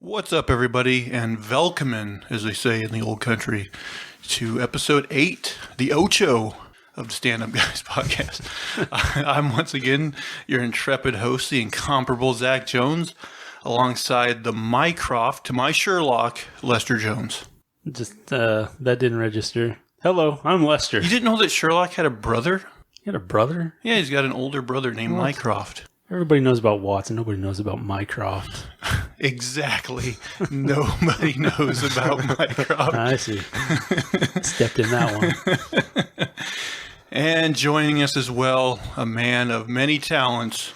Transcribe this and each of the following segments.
What's up, everybody, and welcome, as they say in the old country, to episode 8, the Ocho of the Stand Up Guys podcast. I'm once again your intrepid host, the incomparable Zach Jones, alongside the Mycroft to my Sherlock, Lester Jones. That didn't register. Hello, I'm Lester. You didn't know that Sherlock had a brother? He had a brother? Yeah, he's got an older brother named Mycroft. Everybody knows about Watson. Nobody knows about Mycroft. Exactly. Nobody knows about Mycroft. I see. Stepped in that one. And joining us as well, a man of many talents,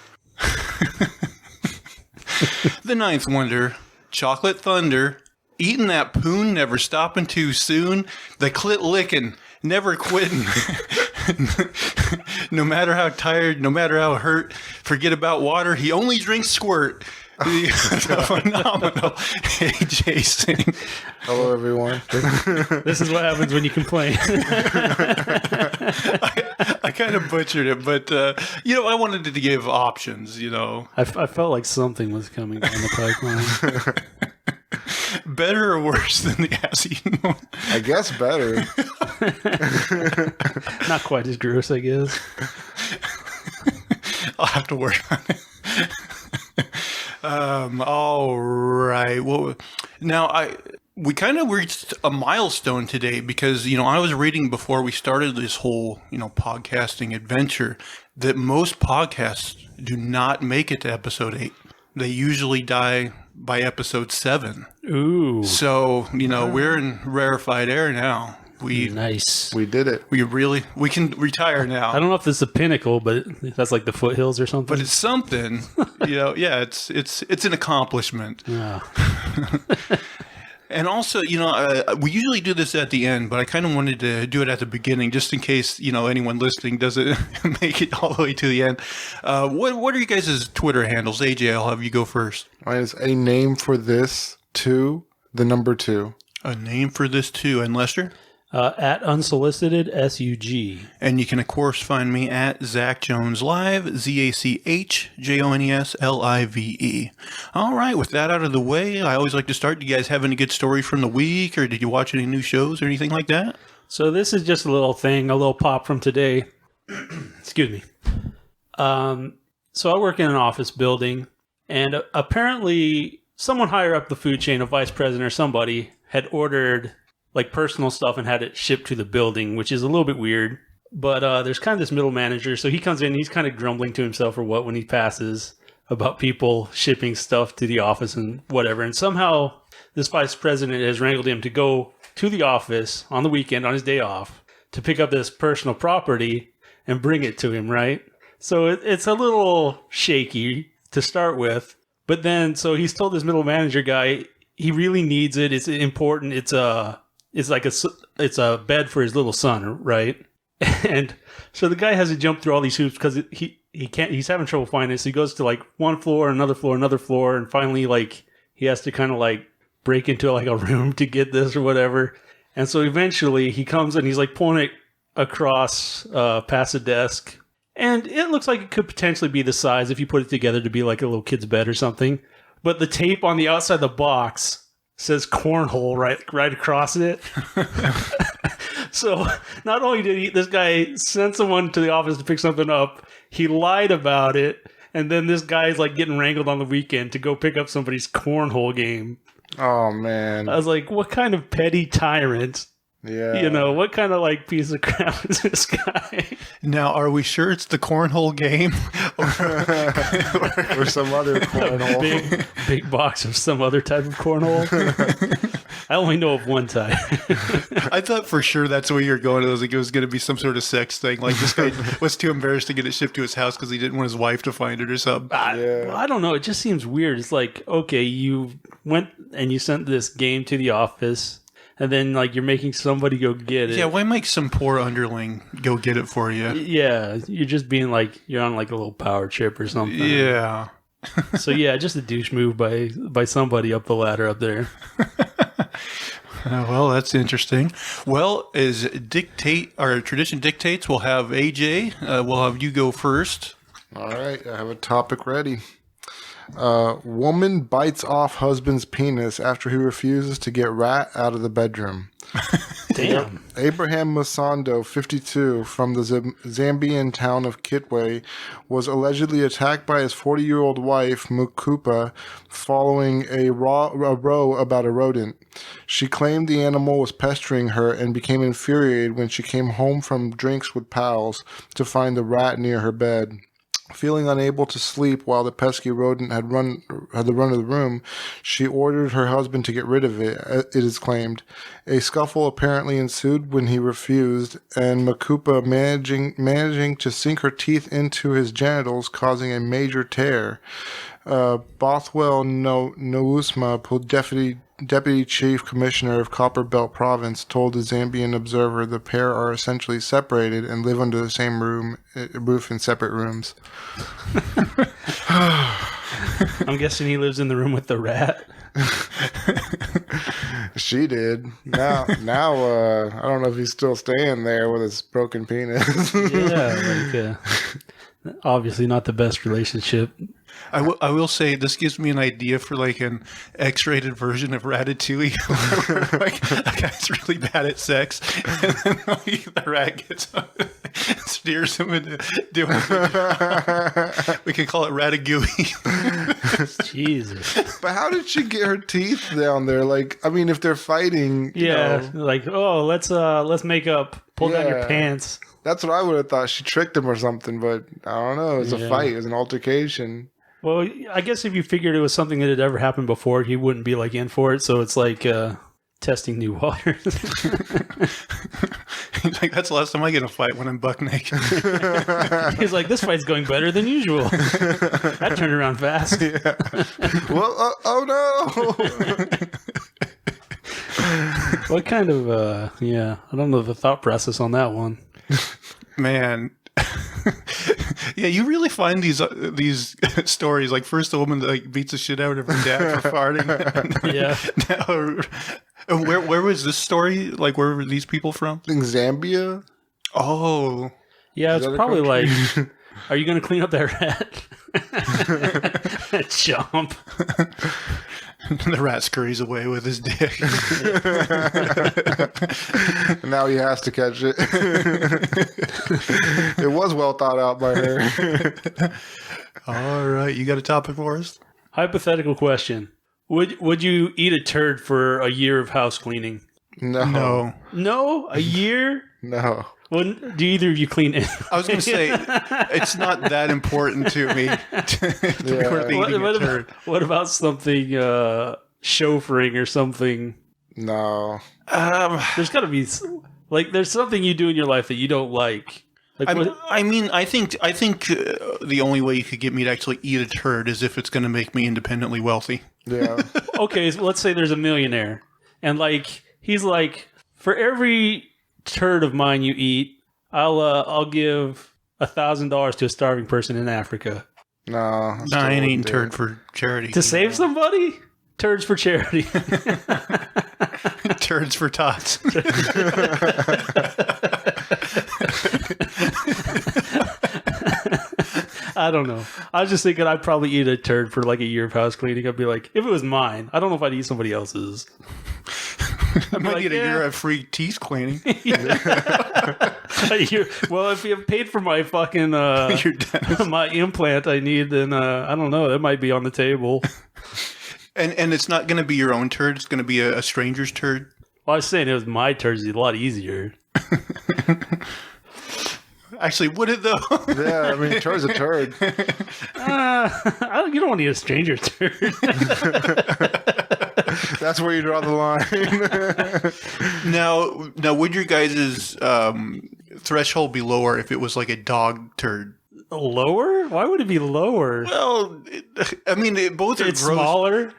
the ninth wonder, Chocolate Thunder, eating that poon, never stopping too soon, the clit licking, never quitting. No matter how tired, no matter how hurt, forget about water, he only drinks squirt. The phenomenal AJ Singh. Hello, everyone. This is what happens when you complain. I kind of butchered it, but, I wanted to give options, I felt like something was coming down the pipeline. Better or worse than the ass-eating one? I guess better. Not quite as gross, I guess. I'll have to work on it. All right. Well, now we kind of reached a milestone today because, I was reading before we started this whole, podcasting adventure that most podcasts do not make it to episode 8. They usually die by episode 7. Ooh. So, we're in rarefied air now. Nice. We did it. We can retire now. I don't know if this is the pinnacle, but that's like the foothills or something. But it's something, yeah, it's an accomplishment. Yeah. And also, we usually do this at the end, but I kind of wanted to do it at the beginning just in case, anyone listening doesn't make it all the way to the end. What are you guys' Twitter handles? AJ, I'll have you go first. Mine is a name for this 2, the number 2. A name for this 2. And Lester? At unsolicited SUG. And you can, of course, find me at Zach Jones Live, ZachJonesLive. All right, with that out of the way, I always like to start. Do you guys have any good story from the week, or did you watch any new shows or anything like that? So this is just a little thing, a little pop from today. Excuse me. So I work in an office building, and apparently someone higher up the food chain, a vice president or somebody, had ordered like personal stuff and had it shipped to the building, which is a little bit weird. But there's kind of this middle manager. So he comes in, he's kind of grumbling to himself or what when he passes about people shipping stuff to the office and whatever. And somehow this vice president has wrangled him to go to the office on the weekend, on his day off, to pick up this personal property and bring it to him, right? So it's a little shaky to start with. But then, so he's told this middle manager guy, he really needs it. It's important. It's a bed for his little son, right? And so the guy has to jump through all these hoops because he can't. He's having trouble finding it. So he goes to like one floor, another floor, and finally like he has to kind of like break into like a room to get this or whatever. And so eventually he comes and he's like pulling it across past the desk, and it looks like it could potentially be the size if you put it together to be like a little kid's bed or something. But the tape on the outside of the box says cornhole right across it. So not only did this guy send someone to the office to pick something up, he lied about it. And then this guy's like getting wrangled on the weekend to go pick up somebody's cornhole game. Oh, man. I was like, what kind of petty tyrant? Yeah. What kind of like piece of crap is this guy? Now, are we sure it's the cornhole game? Or some other cornhole. Big box of some other type of cornhole. I only know of one type. I thought for sure that's where you're going. It was like it was going to be some sort of sex thing. Like this guy was too embarrassed to get it shipped to his house because he didn't want his wife to find it or something. I don't know. It just seems weird. It's like, okay, you went and you sent this game to the office, and then like you're making somebody go get it. Yeah, why make some poor underling go get it for you? Yeah, you're just being like, you're on like a little power trip or something. Yeah. So yeah, just a douche move by somebody up the ladder up there. Well, that's interesting. Well, as our tradition dictates, we'll have AJ. We'll have you go first. All right, I have a topic ready. Woman bites off husband's penis after he refuses to get rat out of the bedroom. Damn. Abraham Musando, 52, from the Zambian town of Kitwe, was allegedly attacked by his 40-year-old wife, Mukupa, following a row about a rodent. She claimed the animal was pestering her and became infuriated when she came home from drinks with pals to find the rat near her bed. Feeling unable to sleep while the pesky rodent had the run of the room, she ordered her husband to get rid of it, it is claimed. A scuffle apparently ensued when he refused, and Makupa managing to sink her teeth into his genitals, causing a major tear. Bothwell Nousma, Deputy Chief Commissioner of Copperbelt Province, told the Zambian Observer the pair are essentially separated and live under the same roof in separate rooms. I'm guessing he lives in the room with the rat. She did. Now, I don't know if he's still staying there with his broken penis. Yeah, obviously not the best relationship. I will say this gives me an idea for like an X-rated version of Ratatouille, where like a guy's really bad at sex, and then like, the rat gets up and steers him into doing. We can call it Ratatouille. Jesus. But how did she get her teeth down there? Like, I mean, if they're fighting, you know, like, oh, let's make up. Pull down your pants. That's what I would have thought. She tricked him or something, but I don't know. It was a fight. It was an altercation. Well, I guess if you figured it was something that had ever happened before, he wouldn't be like in for it. So it's like testing new waters. He's like, that's the last time I get in a fight when I'm buck naked. He's like, this fight's going better than usual. That turned around fast. Yeah. Well, oh no. What kind of, I don't know the thought process on that one. Man. Yeah, you really find these stories. Like, first the woman that like beats the shit out of her dad for farting. Yeah. Where was this story? Like, where were these people from? In Zambia? Oh. Yeah, it's probably like, are you going to clean up that rat? Jump. The rat scurries away with his dick. Now he has to catch it. It was well thought out by her. All right, you got a topic for us? Hypothetical question. Would you eat a turd for a year of house cleaning? No. No? A year? No. Well, do either of you clean it? I was going to say, it's not that important to me. What about something chauffeuring or something? No. There's got to be there's something you do in your life that you don't like. I think the only way you could get me to actually eat a turd is if it's going to make me independently wealthy. Yeah. Okay, so let's say there's a millionaire, and like he's like, for every turd of mine you eat, I'll give $1,000 to a starving person in Africa. No, I ain't eating turd for charity. To save somebody? Turds for charity. Turds for tots. I don't know. I was just thinking I'd probably eat a turd for like a year of house cleaning. I'd be like, if it was mine, I don't know if I'd eat somebody else's. I might get a year of free teeth cleaning. Well, if you have paid for my fucking my implant I need, then I don't know. That might be on the table. And it's not going to be your own turd. It's going to be a stranger's turd. Well, I was saying it was my turd. It's a lot easier. Actually, would it though? Yeah, I mean, a turd's a turd. You don't want to eat a stranger turd. That's where you draw the line. Now, would your guys' threshold be lower if it was like a dog turd? Lower? Why would it be lower? Well, I mean, both are it's gross. Smaller.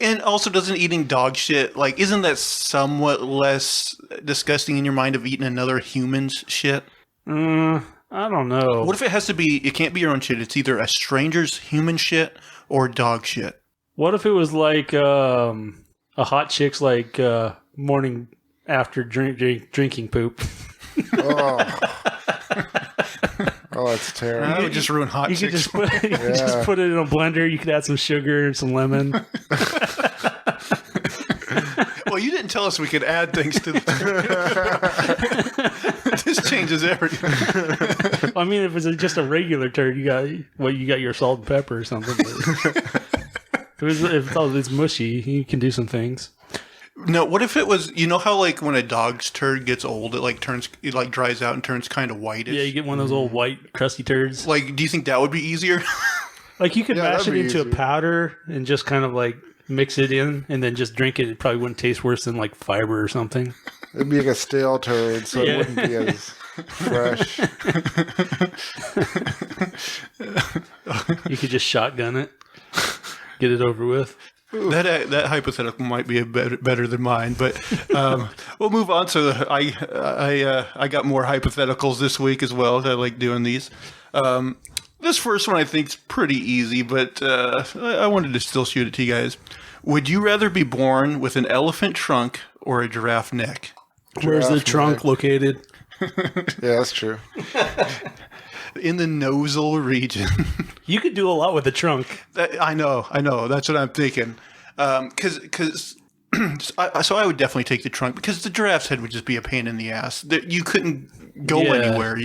And also, doesn't eating dog shit, like, isn't that somewhat less disgusting in your mind of eating another human's shit? I don't know. What if it has to be, it can't be your own shit. It's either a stranger's human shit or dog shit. What if it was like a hot chick's like morning after drinking poop? Oh, that's terrible. That would just ruin hot You could chicks. just put it in a blender. You could add some sugar and some lemon. Well, you didn't tell us we could add things to the This changes everything. I mean, if it's just a regular turd, you got your salt and pepper or something. If it's mushy, you can do some things. No, what if it was, you know how like when a dog's turd gets old, it dries out and turns kind of whitish? Yeah, you get one of those old white crusty turds. Like, do you think that would be easier? Like you could mash it that'd be into a easier. powder and just kind of like mix it in and then just drink it. It probably wouldn't taste worse than like fiber or something. It'd be like a stale turd, so Yeah. it wouldn't be as fresh. You could just shotgun it, get it over with. That hypothetical might be better than mine, but we'll move on to I got more hypotheticals this week as well. I like doing these. This first one I think is pretty easy, but I wanted to still shoot it to you guys. Would you rather be born with an elephant trunk or a giraffe neck? Where's the Giraffe trunk neck. located? Yeah, that's true. In the nosal region. You could do a lot with the trunk. I know. That's what I'm thinking. Because so I would definitely take the trunk because the giraffe's head would just be a pain in the ass. You couldn't go Yeah. anywhere.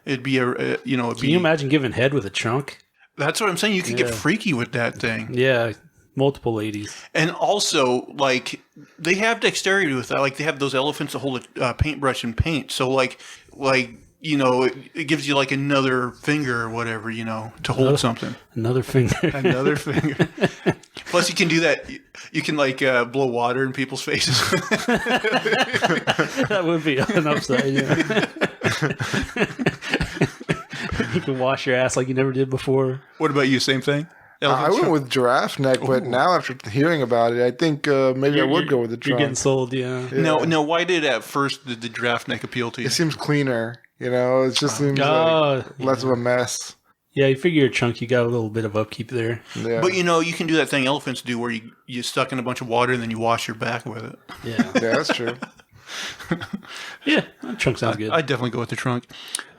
It'd be it'd Can be. you imagine giving head with a trunk? That's what I'm saying. You could get Yeah. freaky with that thing, Yeah, multiple ladies. and also like they have dexterity with that. Like they have those elephants that hold a paintbrush and paint. So like it gives you like another finger or whatever to hold something. Another finger. Another finger. Plus, you can do that. You can like blow water in people's faces. That would be an upside. Yeah. You can wash your ass like you never did before. What about you? Same thing? I went with giraffe neck, but now after hearing about it, I think maybe I would go with the You're trunk. getting sold, yeah. No. Why did at first the giraffe neck appeal to you? It seems cleaner, It just seems Oh, like less of a mess. yeah, you figure a chunk, you got a little bit of upkeep there. Yeah, But you can do that thing elephants do where you stuck in a bunch of water and then you wash your back with it. Yeah. yeah, that's true. Yeah, that trunk sounds good. I'd definitely go with the trunk.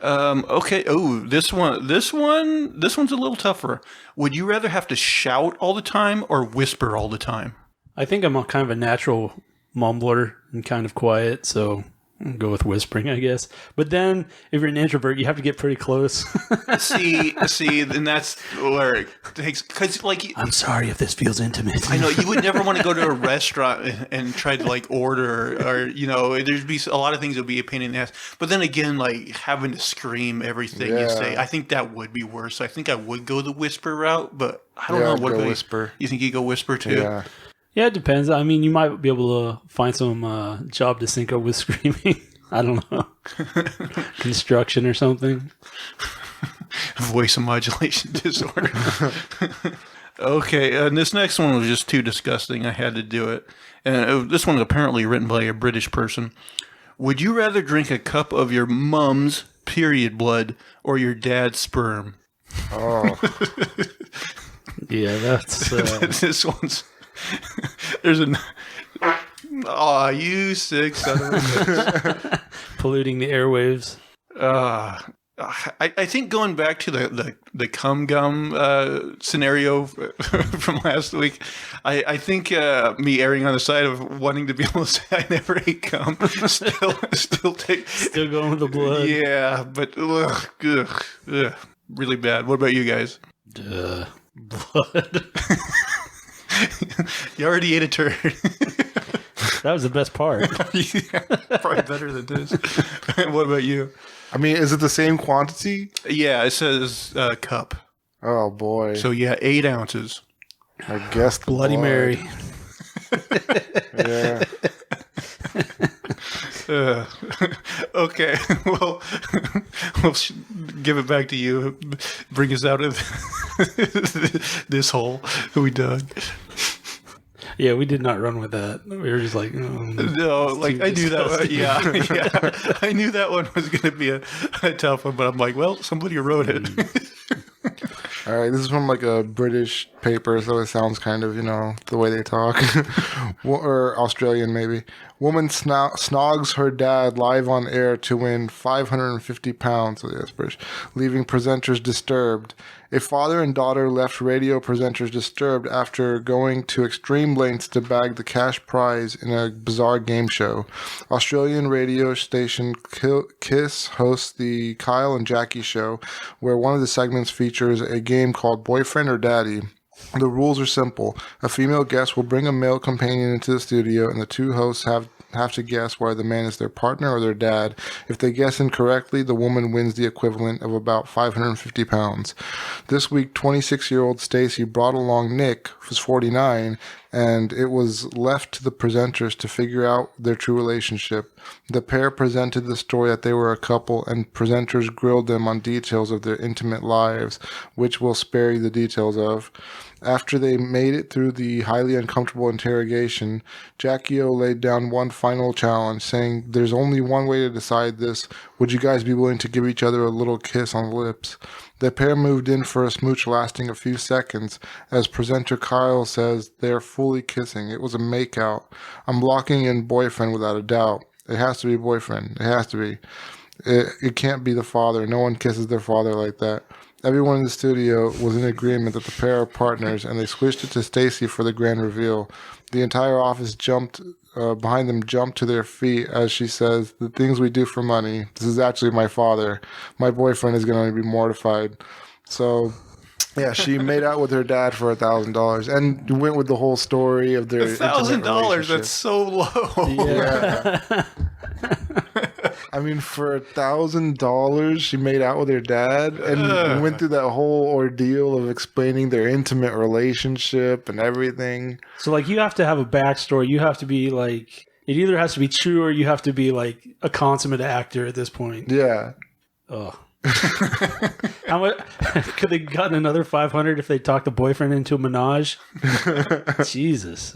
Okay. Oh, this one's a little tougher. Would you rather have to shout all the time or whisper all the time? I think I'm a kind of a natural mumbler and kind of quiet, so I'll go with whispering, I guess. But then, if you're an introvert, you have to get pretty close. See, then that's where it takes because like I'm sorry if this feels intimate. I know you would never want to go to a restaurant and try to like order or there'd be a lot of things that would be a pain in the ass. But then again, like having to scream everything you Yeah. say, I think that would be worse. I think I would go the whisper route, but I don't Yeah, know. I'd What go about you? whisper. You think you go whisper too? Yeah. Yeah, it depends. I mean, you might be able to find some job to sync up with screaming. I don't know. Construction or something. Voice modulation disorder. Okay, and this next one was just too disgusting. I had to do it. And this one is apparently written by a British person. Would you rather drink a cup of your mom's period blood or your dad's sperm? Oh, Yeah, that's... This one's... There's an... Aw, you sick son of a bitch. polluting the airwaves. I think going back to the cum gum scenario from last week, I think me erring on the side of wanting to be able to say I never ate cum still take Still going with the blood. yeah, but ugh, really bad. What about you guys? Blood. You already ate a turd. That was the best part. Yeah, probably better than this. What about you? I mean, is it the same quantity? Yeah, it says cup. Oh boy! So yeah, 8 ounces. I guess the Bloody blood. Mary. Yeah. Okay, well, give it back to you. Bring us out of this hole we dug. Yeah, we did not run with that. We were just like, No, like too I knew that one. disgusting. Yeah, I knew that one was going to be a tough one, but I'm like, well, somebody wrote it. All right, this is from like a British paper, so it sounds kind of, the way they talk. Or Australian, maybe. Woman snogs her dad live on air to win £550, so that's British, leaving presenters disturbed. A father and daughter left radio presenters disturbed after going to extreme lengths to bag the cash prize in a bizarre game show. Australian radio station Kiss hosts the Kyle and Jackie show, where one of the segments features a game called Boyfriend or Daddy. The rules are simple. A female guest will bring a male companion into the studio, and the two hosts have to guess whether the man is their partner or their dad. If they guess incorrectly, the woman wins the equivalent of about £550. This week, 26-year-old Stacy brought along Nick, who's 49, and it was left to the presenters to figure out their true relationship. The pair presented the story that they were a couple, and presenters grilled them on details of their intimate lives, which we'll spare you the details of. After they made it through the highly uncomfortable interrogation, Jackie O laid down one final challenge, saying, "There's only one way to decide this. Would you guys be willing to give each other a little kiss on the lips?" The pair moved in for a smooch lasting a few seconds. As presenter Kyle says, they're fully kissing. It was a makeout. I'm locking in boyfriend without a doubt. It has to be boyfriend. It has to be. It can't be the father. No one kisses their father like that. Everyone in the studio was in agreement that the pair are partners, and they switched it to Stacy for the grand reveal. The entire office behind them jumped to their feet as she says, "The things we do for money. This is actually my father. My boyfriend is going to be mortified." So, yeah, she made out with her dad for $1,000 and went with the whole story of their $1,000. That's so low. Yeah. I mean, for $1,000, she made out with her dad and went through that whole ordeal of explaining their intimate relationship and everything. So, like, you have to have a backstory. You have to be, like, it either has to be true or you have to be, like, a consummate actor at this point. Yeah. Oh. How much could they gotten another 500 if they talked the boyfriend into a menage? Jesus.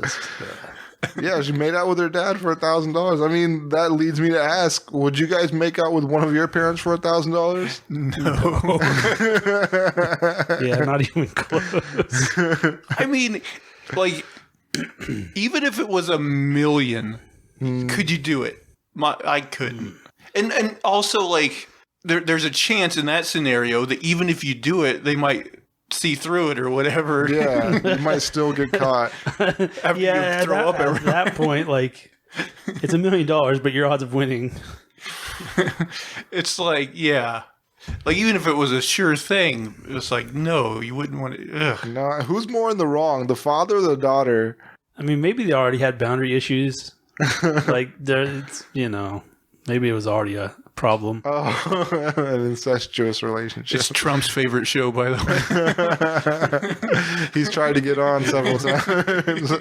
Yeah, she made out with her dad for $1,000. I mean, that leads me to ask: would you guys make out with one of your parents for $1,000? No. Yeah, not even close. I mean, like, even if it was $1 million, could you do it? I couldn't. And also, like, there's a chance in that scenario that even if you do it, they might see through it or whatever. Yeah, you might still get caught. After you throw up at that point, like, it's $1 million, but your odds of winning. It's like, yeah. Like, even if it was a sure thing, it's like, no, you wouldn't want to. Ugh. No, who's more in the wrong, the father or the daughter? I mean, maybe they already had boundary issues. Like, maybe it was already a problem. Oh, an incestuous relationship. It's Trump's favorite show, by the way. He's tried to get on several times.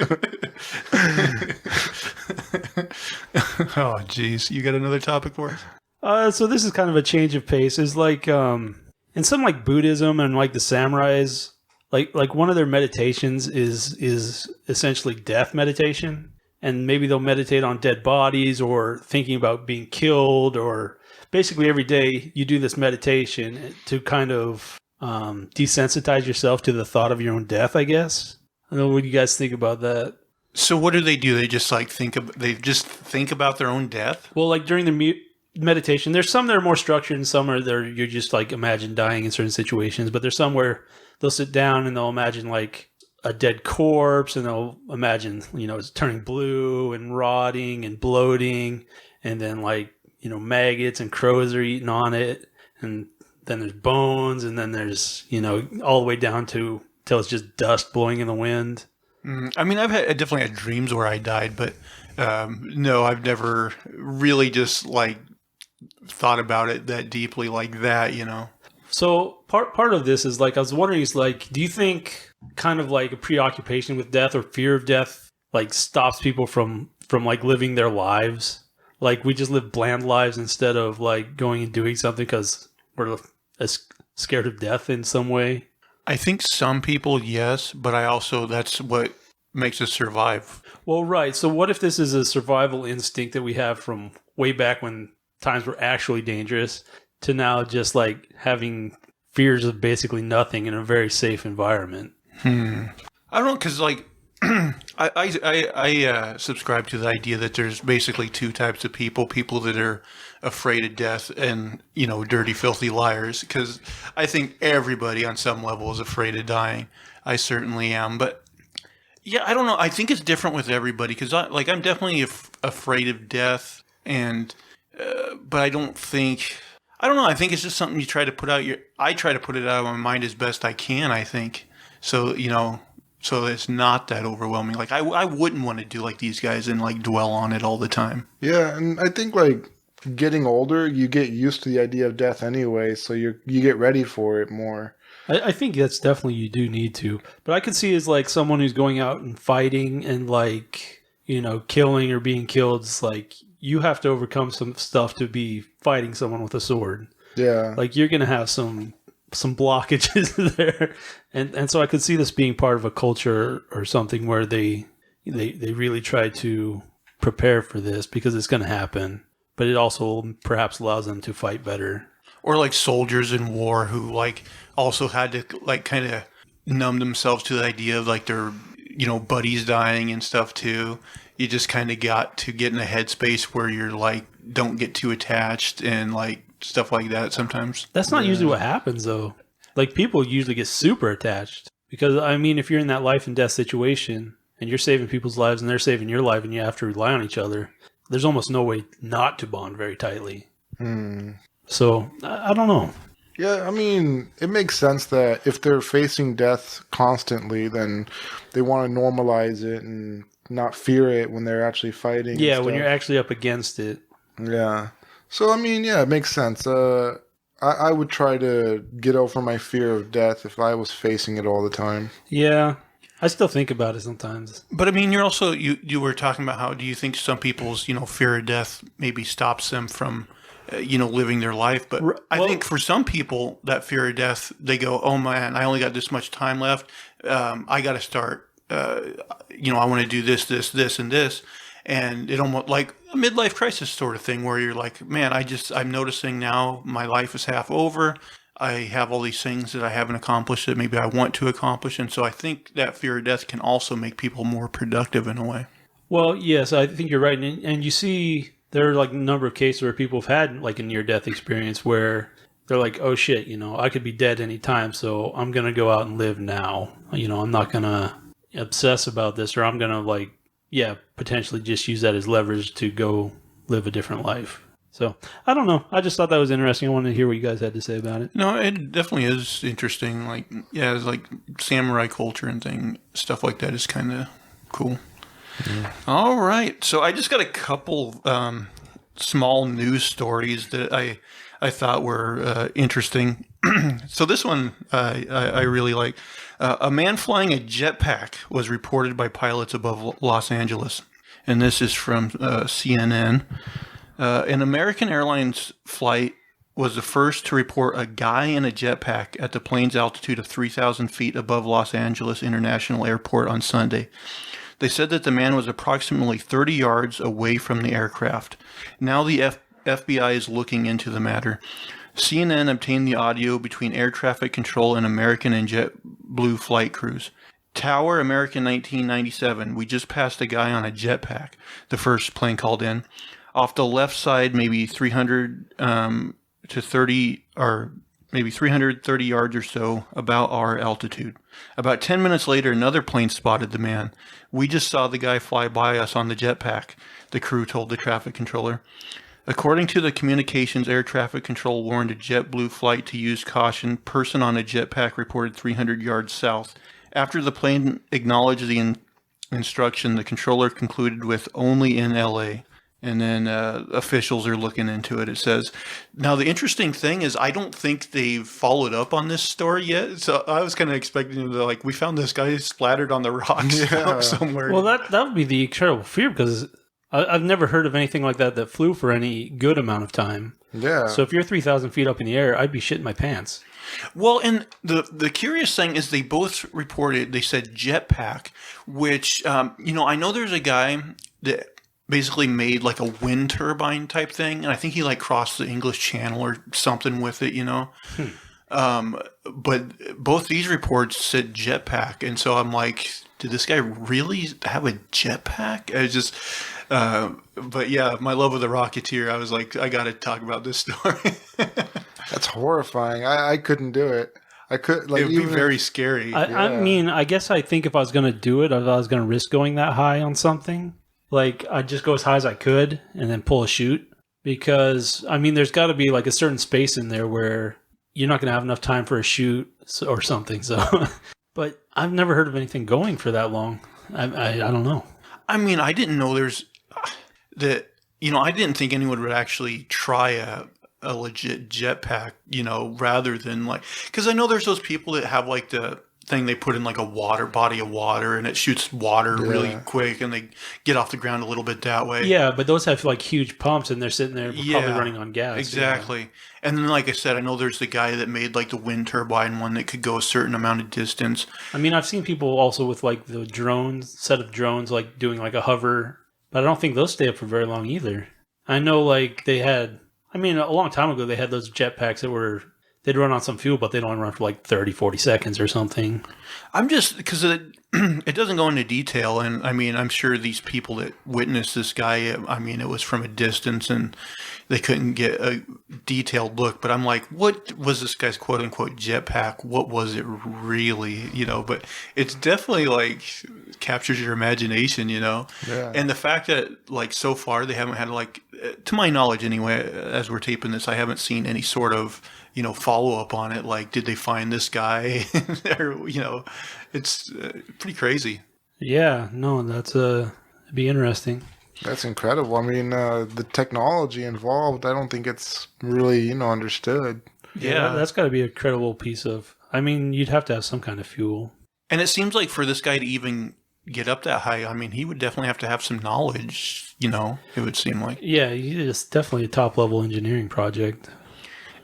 Oh, geez. You got another topic for us? So this is kind of a change of pace. Is like in some, like, Buddhism and, like, the samurais, like one of their meditations is essentially death meditation. And maybe they'll meditate on dead bodies or thinking about being killed, or basically every day you do this meditation to kind of desensitize yourself to the thought of your own death, I guess. I don't know, what do you guys think about that? So what do? They just like think about their own death? Well, like during the meditation, there's some that are more structured and some are there you just like imagine dying in certain situations, but there's some where they'll sit down and they'll imagine like a dead corpse, and they'll imagine, it's turning blue and rotting and bloating, and then, like, maggots and crows are eating on it, and then there's bones, and then there's, all the way down to till it's just dust blowing in the wind. I mean, I definitely had dreams where I died, but no, I've never really just, like, thought about it that deeply like that, So part of this is, like, I was wondering, is, like, do you think kind of like a preoccupation with death or fear of death, like, stops people from like living their lives? Like, we just live bland lives instead of, like, going and doing something because we're scared of death in some way? I think some people, yes, but that's what makes us survive. Well, right. So what if this is a survival instinct that we have from way back when times were actually dangerous, to now just, like, having fears of basically nothing in a very safe environment. I don't know, because like I subscribe to the idea that there's basically two types of people: people that are afraid of death, and dirty, filthy liars. Because I think everybody on some level is afraid of dying. I certainly am, but yeah, I don't know. I think it's different with everybody, because I'm definitely afraid of death, and but I don't know. I think it's just something you try to put out. I try to put it out of my mind as best I can. I think so. So it's not that overwhelming. Like I wouldn't want to do like these guys and like dwell on it all the time. Yeah, and I think like getting older, you get used to the idea of death anyway, so you get ready for it more. I think that's definitely, you do need to. But I could see as like someone who's going out and fighting and like, killing or being killed. It's like you have to overcome some stuff to be fighting someone with a sword. Yeah. Like you're going to have some blockages there. And so I could see this being part of a culture or something where they really try to prepare for this, because it's going to happen. But it also perhaps allows them to fight better. Or like soldiers in war who like also had to like kind of numb themselves to the idea of like their buddies dying and stuff too. You just kind of got to get in a headspace where you're like, don't get too attached and like stuff like that sometimes. That's not usually what happens though. Like people usually get super attached, because I mean, if you're in that life and death situation and you're saving people's lives and they're saving your life and you have to rely on each other, there's almost no way not to bond very tightly. So I don't know. Yeah, I mean, it makes sense that if they're facing death constantly, then they want to normalize it and not fear it when they're actually fighting. Yeah, when you're actually up against it. Yeah. So, I mean, yeah, it makes sense. I would try to get over my fear of death if I was facing it all the time. Yeah, I still think about it sometimes. But I mean, you're also, you were talking about how do you think some people's, fear of death maybe stops them from living their life. But I think for some people, that fear of death, they go, oh man, I only got this much time left. I got to start, I want to do this, and this. And it almost like a midlife crisis sort of thing where you're like, man, I'm noticing now my life is half over. I have all these things that I haven't accomplished that maybe I want to accomplish. And so I think that fear of death can also make people more productive in a way. Well, yes, I think you're right. And you see, there are like a number of cases where people have had like a near-death experience where they're like, oh shit, I could be dead any time, so I'm going to go out and live now. I'm not going to obsess about this, or I'm going to potentially just use that as leverage to go live a different life. So I don't know. I just thought that was interesting. I wanted to hear what you guys had to say about it. No, it definitely is interesting. Like, yeah, it's like samurai culture and stuff like that is kind of cool. Yeah. All right. So I just got a couple small news stories that I thought were interesting. So this one I really like. A man flying a jetpack was reported by pilots above Los Angeles. And this is from CNN. An American Airlines flight was the first to report a guy in a jetpack at the plane's altitude of 3,000 feet above Los Angeles International Airport on Sunday. They said that the man was approximately 30 yards away from the aircraft. Now the FBI is looking into the matter. CNN obtained the audio between air traffic control and American and JetBlue flight crews. Tower, American 1997. We just passed a guy on a jetpack, the first plane called in. Off the left side, maybe 300 to 30, or maybe 330 yards or so, about our altitude. About 10 minutes later, another plane spotted the man. We just saw the guy fly by us on the jetpack, the crew told the traffic controller. According to the communications, air traffic control warned a JetBlue flight to use caution. Person on a jetpack reported 300 yards south. After the plane acknowledged the instruction, the controller concluded with only in LA. And then officials are looking into it, it says. Now, the interesting thing is I don't think they've followed up on this story yet. So I was kind of expecting to we found this guy splattered on the rocks somewhere. Well, that would be the incredible fear, because I've never heard of anything like that flew for any good amount of time. Yeah. So if you're 3,000 feet up in the air, I'd be shitting my pants. Well, and the curious thing is they both reported, they said jetpack, which, I know there's a guy that basically made like a wind turbine type thing. And I think he crossed the English Channel or something with it, But both these reports said jetpack, and so I'm like, did this guy really have a jetpack? I just, but yeah, my love of the Rocketeer, I was like, I got to talk about this story. That's horrifying. I couldn't do it. I could like It would be very scary. I mean, I guess I think if I was going to do it, if I was going to risk going that high on something, like I'd just go as high as I could and then pull a chute. Because, I mean, there's got to be like a certain space in there where you're not going to have enough time for a chute or something. So, but I've never heard of anything going for that long. I don't know. I mean, I didn't know there's that. I didn't think anyone would actually try a legit jetpack. Rather than like, because I know there's those people that have like the thing they put in like a body of water and it shoots water really quick and they get off the ground a little bit that way. Yeah, but those have like huge pumps and they're sitting there probably running on gas. Exactly. And then, like I said, I know there's the guy that made like the wind turbine one that could go a certain amount of distance. I mean, I've seen people also with like the set of drones, like doing like a hover, but I don't think those stay up for very long either. I know like a long time ago they had those jetpacks that they'd run on some fuel, but they'd only run for like 30, 40 seconds or something. I'm just, because it doesn't go into detail. And I mean, I'm sure these people that witnessed this guy, I mean, it was from a distance and they couldn't get a detailed look. But I'm like, what was this guy's quote unquote jetpack? What was it really? But it's definitely like captures your imagination, Yeah. And the fact that like so far they haven't had like, to my knowledge anyway, as we're taping this, I haven't seen any sort of, follow up on it. Like, did they find this guy? It's pretty crazy. Yeah, no, it'd be interesting. That's incredible. I mean, the technology involved, I don't think it's really, understood. Yeah, that's got to be a credible piece of. I mean, you'd have to have some kind of fuel. And it seems like for this guy to even get up that high, I mean, he would definitely have to have some knowledge. It would seem like. Yeah, it's definitely a top level engineering project.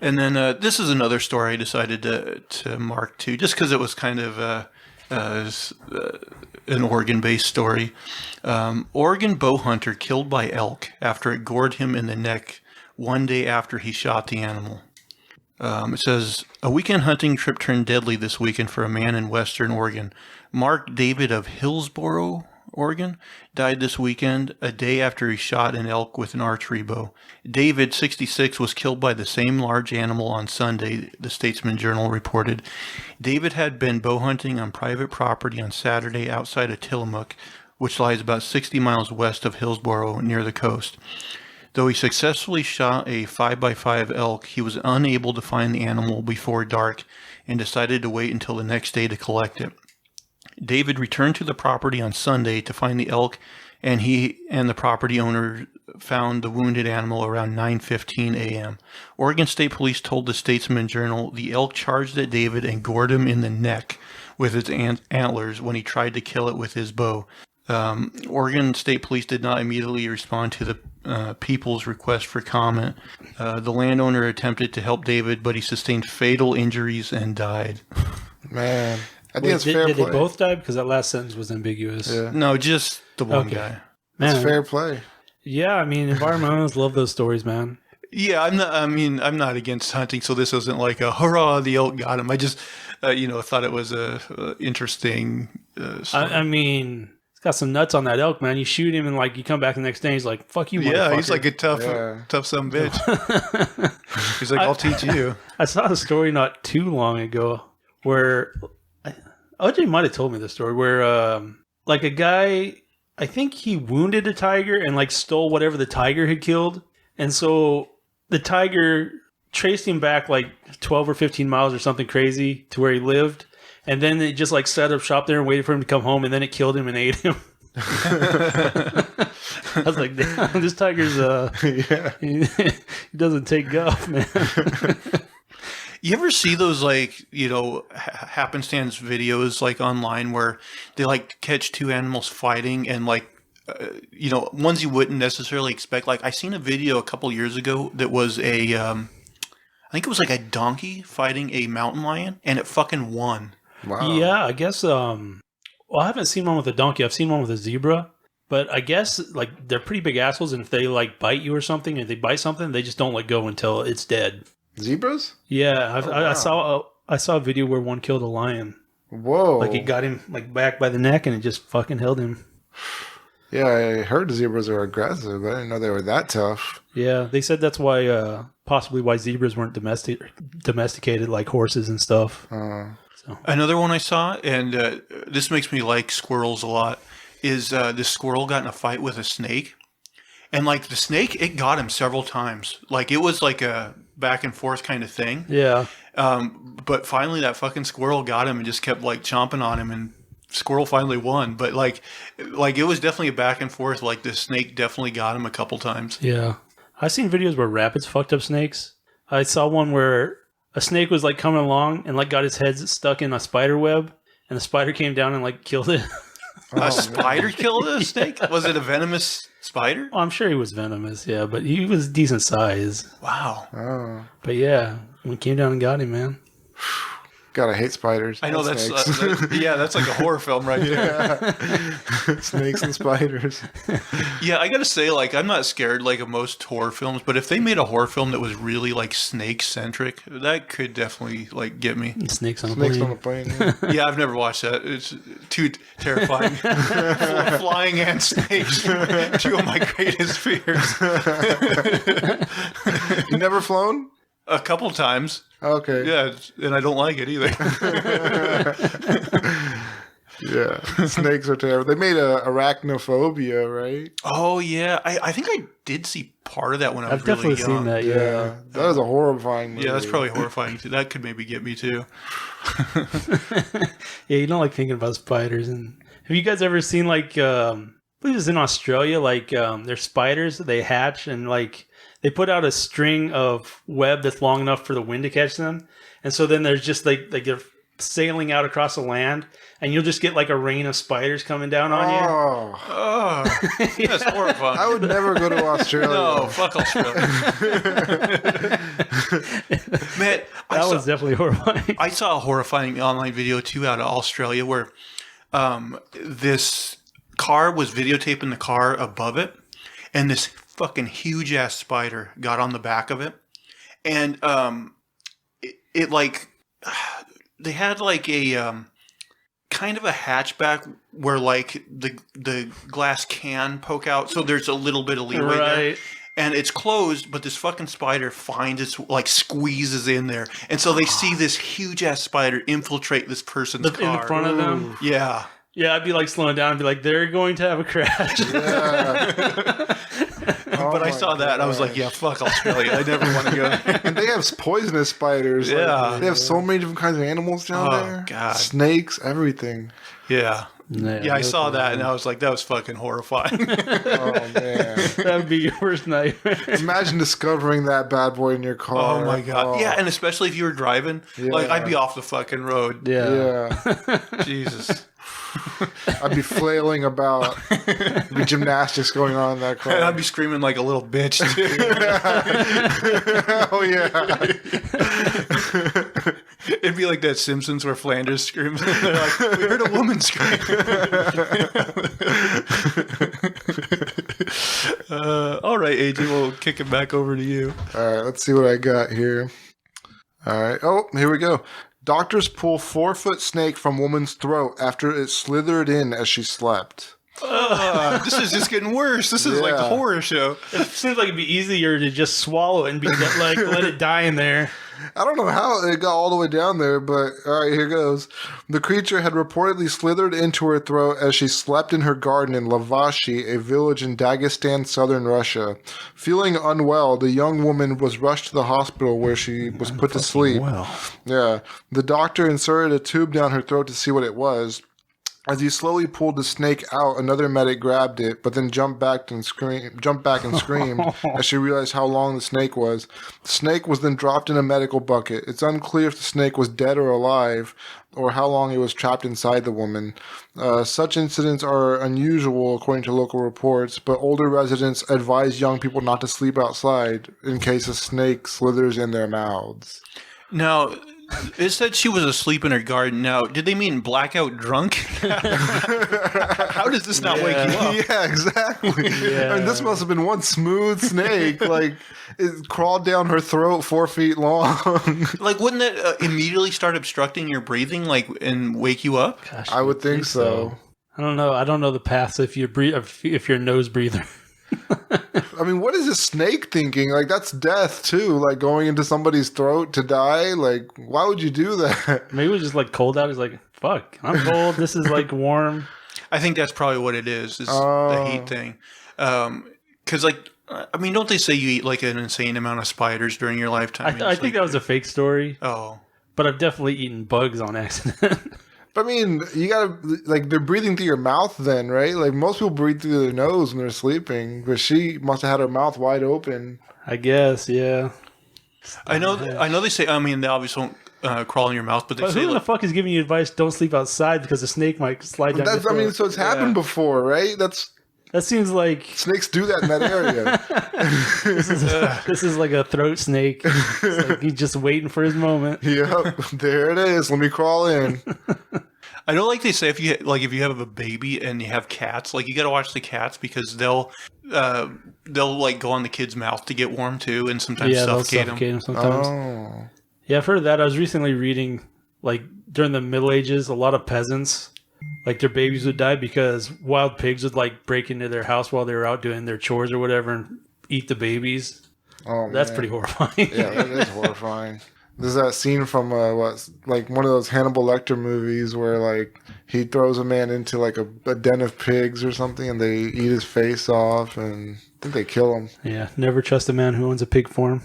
And then this is another story I decided to mark too, just because it was kind of an Oregon-based story. Oregon bow hunter killed by elk after it gored him in the neck one day after he shot the animal. It says, a weekend hunting trip turned deadly this weekend for a man in western Oregon. Mark David of Hillsboro, Oregon, died this weekend, a day after he shot an elk with an archery bow. David, 66, was killed by the same large animal on Sunday, the Statesman Journal reported. David had been bow hunting on private property on Saturday outside of Tillamook, which lies about 60 miles west of Hillsboro near the coast. Though he successfully shot a 5x5 elk, he was unable to find the animal before dark and decided to wait until the next day to collect it. David returned to the property on Sunday to find the elk, and he and the property owner found the wounded animal around 9:15 a.m. Oregon State Police told the Statesman Journal the elk charged at David and gored him in the neck with its antlers when he tried to kill it with his bow. Oregon State Police did not immediately respond to the people's request for comment. The landowner attempted to help David, but he sustained fatal injuries and died. Man. I think it's fair play. Did they both die? Because that last sentence was ambiguous. Yeah. No, just the one guy. Man, it's fair play. Yeah, I mean, environmentalists love those stories, man. Yeah, I'm not against hunting, so this isn't like a hurrah, the elk got him. I just, thought it was a interesting story. I mean, it's got some nuts on that elk, man. You shoot him and like you come back the next day, he's like, "Fuck you, motherfucker." Yeah, he's like a tough son of a bitch. He's like, "I'll teach you." I saw a story not too long ago where OJ might have told me this story where like a guy, I think he wounded a tiger and like stole whatever the tiger had killed. And so the tiger traced him back like 12 or 15 miles or something crazy to where he lived. And then it just like set up shop there and waited for him to come home. And then it killed him and ate him. I was like, damn, this tiger's, he doesn't take guff, man. You ever see those like, happenstance videos like online where they like catch two animals fighting and like, ones you wouldn't necessarily expect. Like I seen a video a couple years ago that was I think it was like a donkey fighting a mountain lion and it fucking won. Wow. Yeah, I guess, I haven't seen one with a donkey. I've seen one with a zebra, but I guess like they're pretty big assholes. And if they like bite you or something, if they bite something, they just don't let go until it's dead. Zebras? Yeah, wow. I saw a video where one killed a lion. Whoa. Like, it got him like back by the neck, and it just fucking held him. Yeah, I heard zebras are aggressive. I didn't know they were that tough. Yeah, they said that's why, possibly why zebras weren't domesticated like horses and stuff. So. Another one I saw, and this makes me like squirrels a lot, is this squirrel got in a fight with a snake. And like the snake, it got him several times. Like it was like a back and forth kind of thing. Yeah. But finally that fucking squirrel got him and just kept like chomping on him, and squirrel finally won. But like it was definitely a back and forth. Like the snake definitely got him a couple times. Yeah. I've seen videos where rabbits fucked up snakes. I saw one where a snake was like coming along and like got his head stuck in a spider web, and the spider came down and like killed it. A spider killed a snake? Was it a venomous spider? Well, I'm sure he was venomous, yeah, but he was decent size. Wow. Oh. But yeah, when it came down and got him, man. God, I hate spiders. I know and that's snakes. that's like a horror film right there. Yeah. Snakes and spiders. Yeah, I gotta say, like, I'm not scared like of most horror films, but if they made a horror film that was really like snake centric, that could definitely like get me. Snakes on a Snakes plane. on a plane. Yeah. Yeah, I've never watched that. It's too terrifying. Flying and snakes, two of my greatest fears. You never flown? A couple times. Okay. Yeah, and I don't like it either. Yeah. Snakes are terrible. They made a arachnophobia, right? Oh yeah, I think I did see part of that when I was I've really definitely young. seen that, Yeah. yeah. That was a horrifying movie. Yeah, that's probably horrifying too. That could maybe get me too. Yeah, you don't like thinking about spiders. And have you guys ever seen like, I believe it's in Australia, like there's spiders, they hatch and like they put out a string of web that's long enough for the wind to catch them. And so then there's just like they're sailing out across the land, and you'll just get like a rain of spiders coming down on you. Oh. That's horrifying. I would never go to Australia. No, fuck Australia. Man, That was definitely horrifying. I saw a horrifying online video too out of Australia where this car was videotaping the car above it, and this fucking huge ass spider got on the back of it, and it like they had like a kind of a hatchback where like the glass can poke out, so there's a little bit of leeway there. And it's closed, but this fucking spider finds its, like, squeezes in there. And so they see this huge-ass spider infiltrate this person's car. In front of them? Yeah. Yeah, I'd be like slowing down and be like, they're going to have a crash. Yeah. But I saw that, and I was like, yeah, fuck Australia. I never want to go there. And they have poisonous spiders. Like, Yeah. they have so many different kinds of animals down there. God. Snakes, everything. Yeah. Yeah, I saw that, and I was like, that was fucking horrifying. Oh, man. That would be your worst nightmare. Imagine discovering that bad boy in your car. Oh, my God. Oh. Yeah, and especially if you were driving. Yeah. Like, I'd be off the fucking road. Yeah. Jesus. I'd be flailing about. There'd be gymnastics going on in that car. And I'd be screaming like a little bitch, too. Oh, yeah. It'd be like that Simpsons where Flanders screams. They're like, we heard a woman scream. All right, AJ, we'll kick it back over to you. All right, let's see what I got here. All right. Oh, here we go. Doctors pull 4-foot snake from woman's throat after it slithered in as she slept. This is just getting worse. This is like a Yeah. horror show. It seems like it'd be easier to just swallow it and be like, let it die in there. I don't know how it got all the way down there, but all right, here goes. The creature had reportedly slithered into her throat as she slept in her garden in Lavashi, a village in Dagestan, southern Russia. Feeling unwell, the young woman was rushed to the hospital where she was put to sleep. Yeah. The doctor inserted a tube down her throat to see what it was. As he slowly pulled the snake out, another medic grabbed it, but then jumped back and screamed as she realized how long the snake was. The snake was then dropped in a medical bucket. It's unclear if the snake was dead or alive, or how long it was trapped inside the woman. Such incidents are unusual, according to local reports, but older residents advise young people not to sleep outside in case a snake slithers in their mouths. Now, It said she was asleep in her garden. Now, did they mean blackout drunk? How does this not wake you up? Yeah, exactly. Yeah. I mean, this must have been one smooth snake. Like, it crawled down her throat 4 feet long. Like, wouldn't that immediately start obstructing your breathing, like, and wake you up? Gosh, I would think so. I don't know. I don't know the paths if you're if you're a nose breather. I mean, what is a snake thinking? Like, that's death, too. Like, going into somebody's throat to die. Like, why would you do that? Maybe it was just like cold out. He's like, fuck, I'm cold. This is like warm. I think that's probably what it is the heat thing. Because, like, I mean, don't they say you eat like an insane amount of spiders during your lifetime? I think that was a fake story. Oh. But I've definitely eaten bugs on accident. I mean, you gotta, like, they're breathing through your mouth then, right? Like, most people breathe through their nose when they're sleeping, but she must have had her mouth wide open. I guess, yeah. I know they say, I mean, they obviously won't crawl in your mouth, but they But say, who the like, fuck is giving you advice, don't sleep outside because a snake might slide down your That's, I throat? mean, so it's happened before, right? That seems like Snakes do that in that area. this is like a throat snake. It's like he's just waiting for his moment. Yep, there it is. Let me crawl in. I know, like they say, if you have a baby and you have cats, like, you got to watch the cats because they'll like go on the kid's mouth to get warm too, and sometimes They'll suffocate suffocate them. him sometimes. Oh. Yeah, I've heard of that. I was recently reading, like, during the Middle Ages, a lot of peasants, like, their babies would die because wild pigs would, like, break into their house while they were out doing their chores or whatever and eat the babies. Oh, That's man. pretty horrifying. Yeah, that is horrifying. There's that scene from like one of those Hannibal Lecter movies where, like, he throws a man into like a den of pigs or something, and they eat his face off, and I think they kill him. Yeah, never trust a man who owns a pig farm.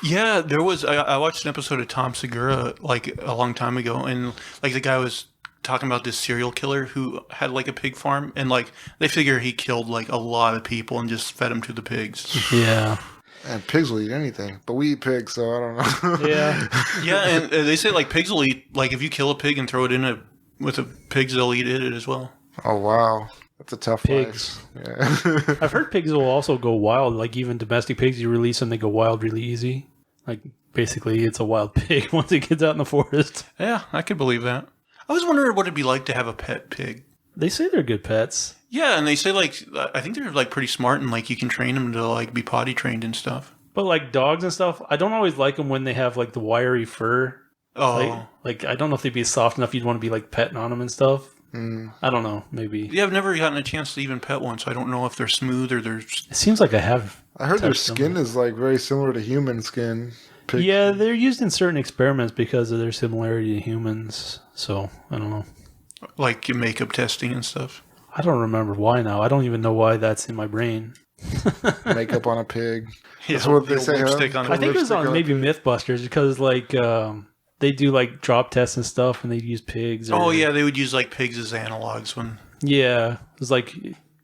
Yeah, there was. I watched an episode of Tom Segura like a long time ago, and like the guy was talking about this serial killer who had like a pig farm, and like they figure he killed like a lot of people and just fed them to the pigs. Yeah. And pigs will eat anything, but we eat pigs, so I don't know. Yeah. Yeah, and they say like pigs will eat, like if you kill a pig and throw it in with the pigs, they'll eat it as well. Oh wow, that's a tough Pigs. life. Yeah. I've heard pigs will also go wild. Like, even domestic pigs, you release them, they go wild really easy. Like, basically, it's a wild pig once it gets out in the forest. Yeah, I could believe that. I was wondering what it'd be like to have a pet pig. They say they're good pets. Yeah, and they say like I think they're like pretty smart and like you can train them to like be potty trained and stuff. But, like, dogs and stuff, I don't always like them when they have, like, the wiry fur. Oh, Like, I don't know if they'd be soft enough you'd want to be, like, petting on them and stuff. Mm. I don't know. Maybe. yeah, I've never gotten a chance to even pet one, so I don't know if they're smooth or they're. It seems like I have. I heard their touched them. skin is like very similar to human skin. Pig Yeah, they're used in certain experiments because of their similarity to humans. So, I don't know. Like makeup testing and stuff. I don't remember why now. I don't even know why that's in my brain. makeup on a pig. That's Yeah, what they the say. Huh? lipstick on I think it was on Lipstick maybe Mythbusters because, like, they do, like, drop tests and stuff and they'd use pigs. Oh yeah, they would use like pigs as analogs when. Yeah. It was like,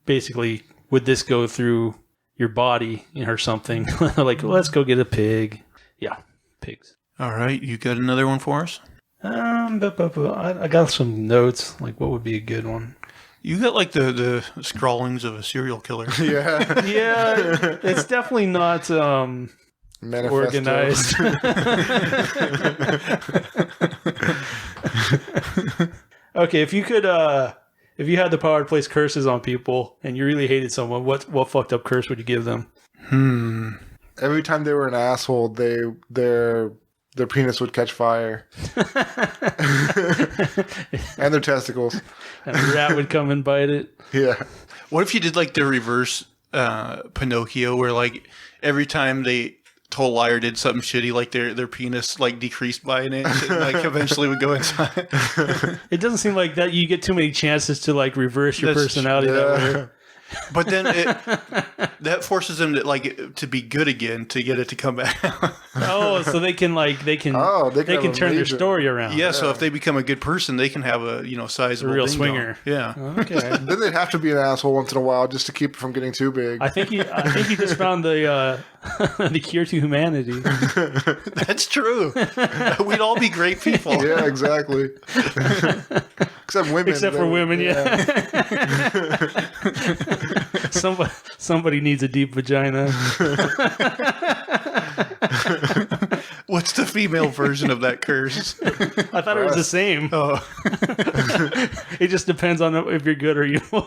basically, would this go through your body or something? Like, let's go get a pig. Yeah, pigs. All right, you got another one for us? I got some notes. Like, what would be a good one? You got like the scrawlings of a serial killer. Yeah. Yeah, it's definitely not Manifesto. organized. Okay, if you had the power to place curses on people and you really hated someone, what fucked up curse would you give them? Every time they were an asshole, their penis would catch fire. And their testicles. And a rat would come and bite it. Yeah. What if you did like the reverse Pinocchio, where like every time they told a lie or did something shitty, like their penis like decreased by an inch and like eventually would go inside? It doesn't seem like that you get too many chances to, like, reverse your That's- personality that way. Yeah. But then that forces them to be good again to get it to come back. Oh, so they can Oh, they can have turn a their major- story around. Yeah, so if they become a good person, they can have a sizable A real ding-dong. swinger. Yeah. Okay. Then they'd have to be an asshole once in a while just to keep it from getting too big. I think you just found the the cure to humanity. That's true. We'd all be great people. Yeah, exactly. Except women. Except for women, yeah. Somebody needs a deep vagina. What's the female version of that curse? I thought it was the same. Oh, It just depends on if you're good or evil.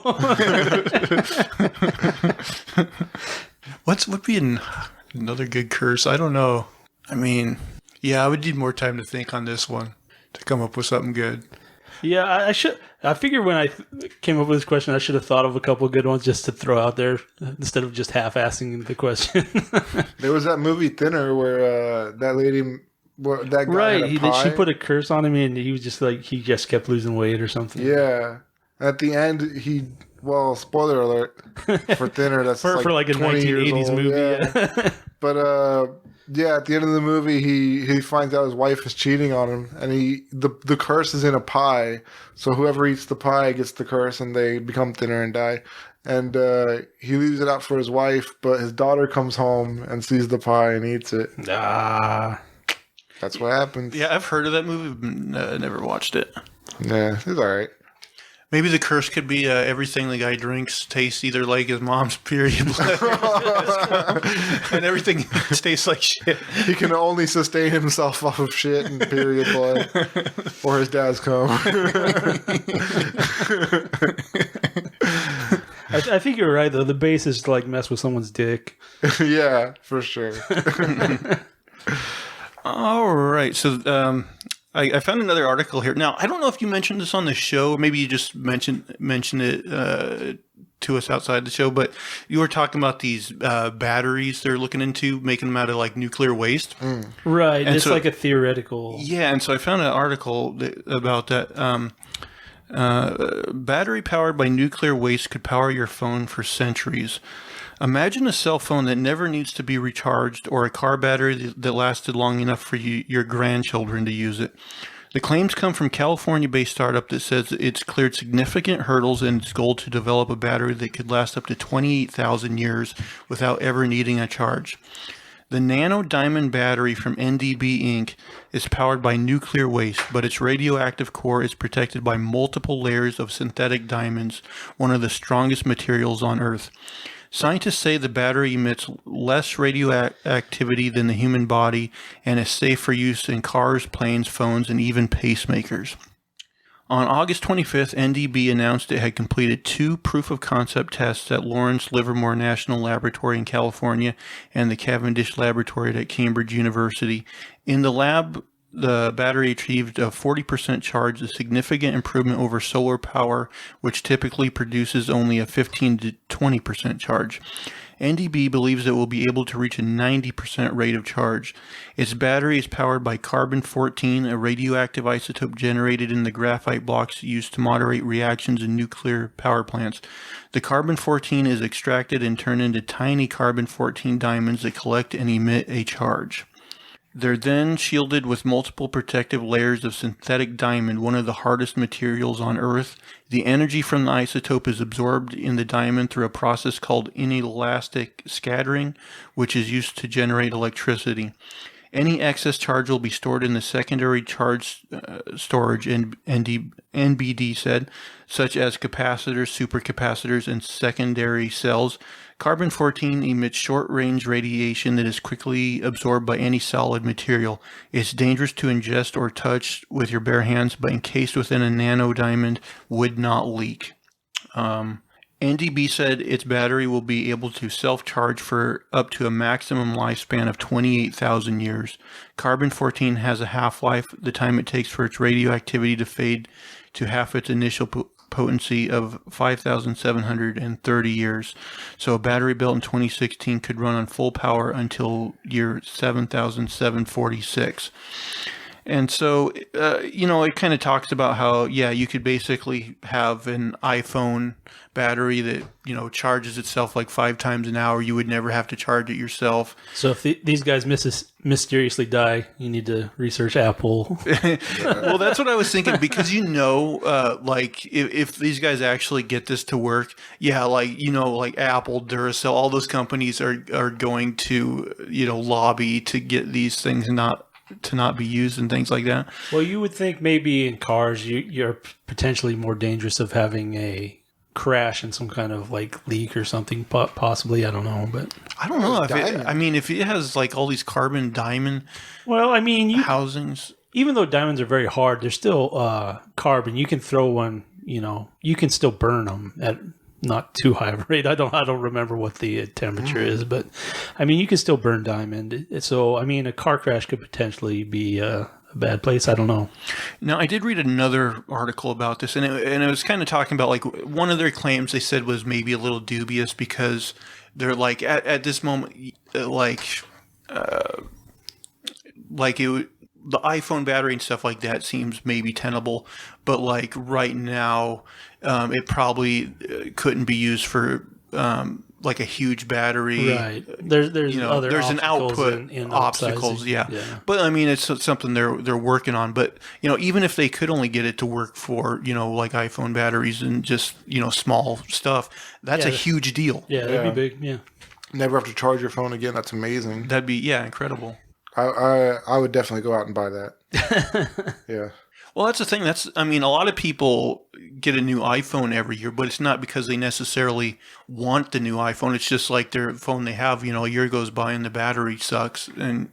what would be another good curse? I don't know. I mean, yeah, I would need more time to think on this one to come up with something good. Yeah, I figure when I came up with this question, I should have thought of a couple of good ones just to throw out there instead of just half-assing the question. There was that movie Thinner where that lady, that guy had a pie. She put a curse on him and he was just like, he just kept losing weight or something. Yeah. At the end, spoiler alert for Thinner. That's for like a 1980s movie. Yeah. But at the end of the movie, he finds out his wife is cheating on him, and the curse is in a pie. So whoever eats the pie gets the curse, and they become thinner and die. And he leaves it out for his wife, but his daughter comes home and sees the pie and eats it. Ah, that's what happens. Yeah, I've heard of that movie, but never watched it. Yeah, it's all right. Maybe the curse could be everything the guy drinks tastes either like his mom's period blood and everything tastes like shit. He can only sustain himself off of shit and period blood or his dad's cum. I think you're right, though. The base is to like mess with someone's dick. Yeah, for sure. All right. So I found another article here. Now, I don't know if you mentioned this on the show, or maybe you just mentioned it to us outside the show, but you were talking about these batteries they're looking into, making them out of like nuclear waste. Right. And it's so, like a theoretical. Yeah, and so I found an article about that. Battery powered by nuclear waste could power your phone for centuries. Imagine a cell phone that never needs to be recharged, or a car battery that lasted long enough for your grandchildren to use it. The claims come from California-based startup that says it's cleared significant hurdles in its goal to develop a battery that could last up to 28,000 years without ever needing a charge. The Nano Diamond battery from NDB Inc. is powered by nuclear waste, but its radioactive core is protected by multiple layers of synthetic diamonds, one of the strongest materials on Earth. Scientists say the battery emits less radioactivity than the human body and is safe for use in cars, planes, phones, and even pacemakers. On August 25th, NDB announced it had completed 2 proof-of-concept tests at Lawrence Livermore National Laboratory in California and the Cavendish Laboratory at Cambridge University. In the lab, the battery achieved a 40% charge, a significant improvement over solar power, which typically produces only a 15 to 20% charge. NDB believes it will be able to reach a 90% rate of charge. Its battery is powered by carbon-14, a radioactive isotope generated in the graphite blocks used to moderate reactions in nuclear power plants. The carbon-14 is extracted and turned into tiny carbon-14 diamonds that collect and emit a charge. They're then shielded with multiple protective layers of synthetic diamond, one of the hardest materials on Earth. The energy from the isotope is absorbed in the diamond through a process called inelastic scattering, which is used to generate electricity. Any excess charge will be stored in the secondary charge storage, NBD said, such as capacitors, supercapacitors, and secondary cells. Carbon-14 emits short-range radiation that is quickly absorbed by any solid material. It's dangerous to ingest or touch with your bare hands, but encased within a nano diamond would not leak. NDB said its battery will be able to self-charge for up to a maximum lifespan of 28,000 years. Carbon-14 has a half-life, the time it takes for its radioactivity to fade to half its initial potency of 5,730 years. So a battery built in 2016 could run on full power until year 7,746. And so, it kind of talks about how, you could basically have an iPhone battery that, charges itself like 5 times an hour. You would never have to charge it yourself. So if these guys mysteriously die, you need to research Apple. Well, that's what I was thinking, because, if these guys actually get this to work, like Apple, Duracell, all those companies are going to, lobby to get these things not be used and things like that. Well, you would think maybe in cars you're potentially more dangerous of having a crash and some kind of like leak or something, possibly. I don't know, but I don't know if it has like all these carbon diamond well, I mean, housings. Even though diamonds are very hard, they're still carbon. You can throw one, you can still burn them at not too high of a rate. I don't remember what the temperature is, but I mean, you can still burn diamond. So, I mean, a car crash could potentially be a bad place. I don't know. Now, I did read another article about this, and it was kind of talking about like one of their claims they said was maybe a little dubious because they're like at this moment, the iPhone battery and stuff like that seems maybe tenable, but like right now, it probably couldn't be used for like a huge battery. Right. There's other there's an output in obstacles. upsizing. Yeah. But I mean, it's something they're working on. But even if they could only get it to work for like iPhone batteries and just small stuff, that's a huge deal. Yeah, that'd be big. Yeah. Never have to charge your phone again. That's amazing. That'd be incredible. I would definitely go out and buy that. Yeah. Well, that's the thing. A lot of people get a new iPhone every year, but it's not because they necessarily want the new iPhone. It's just like their phone they have, a year goes by and the battery sucks. And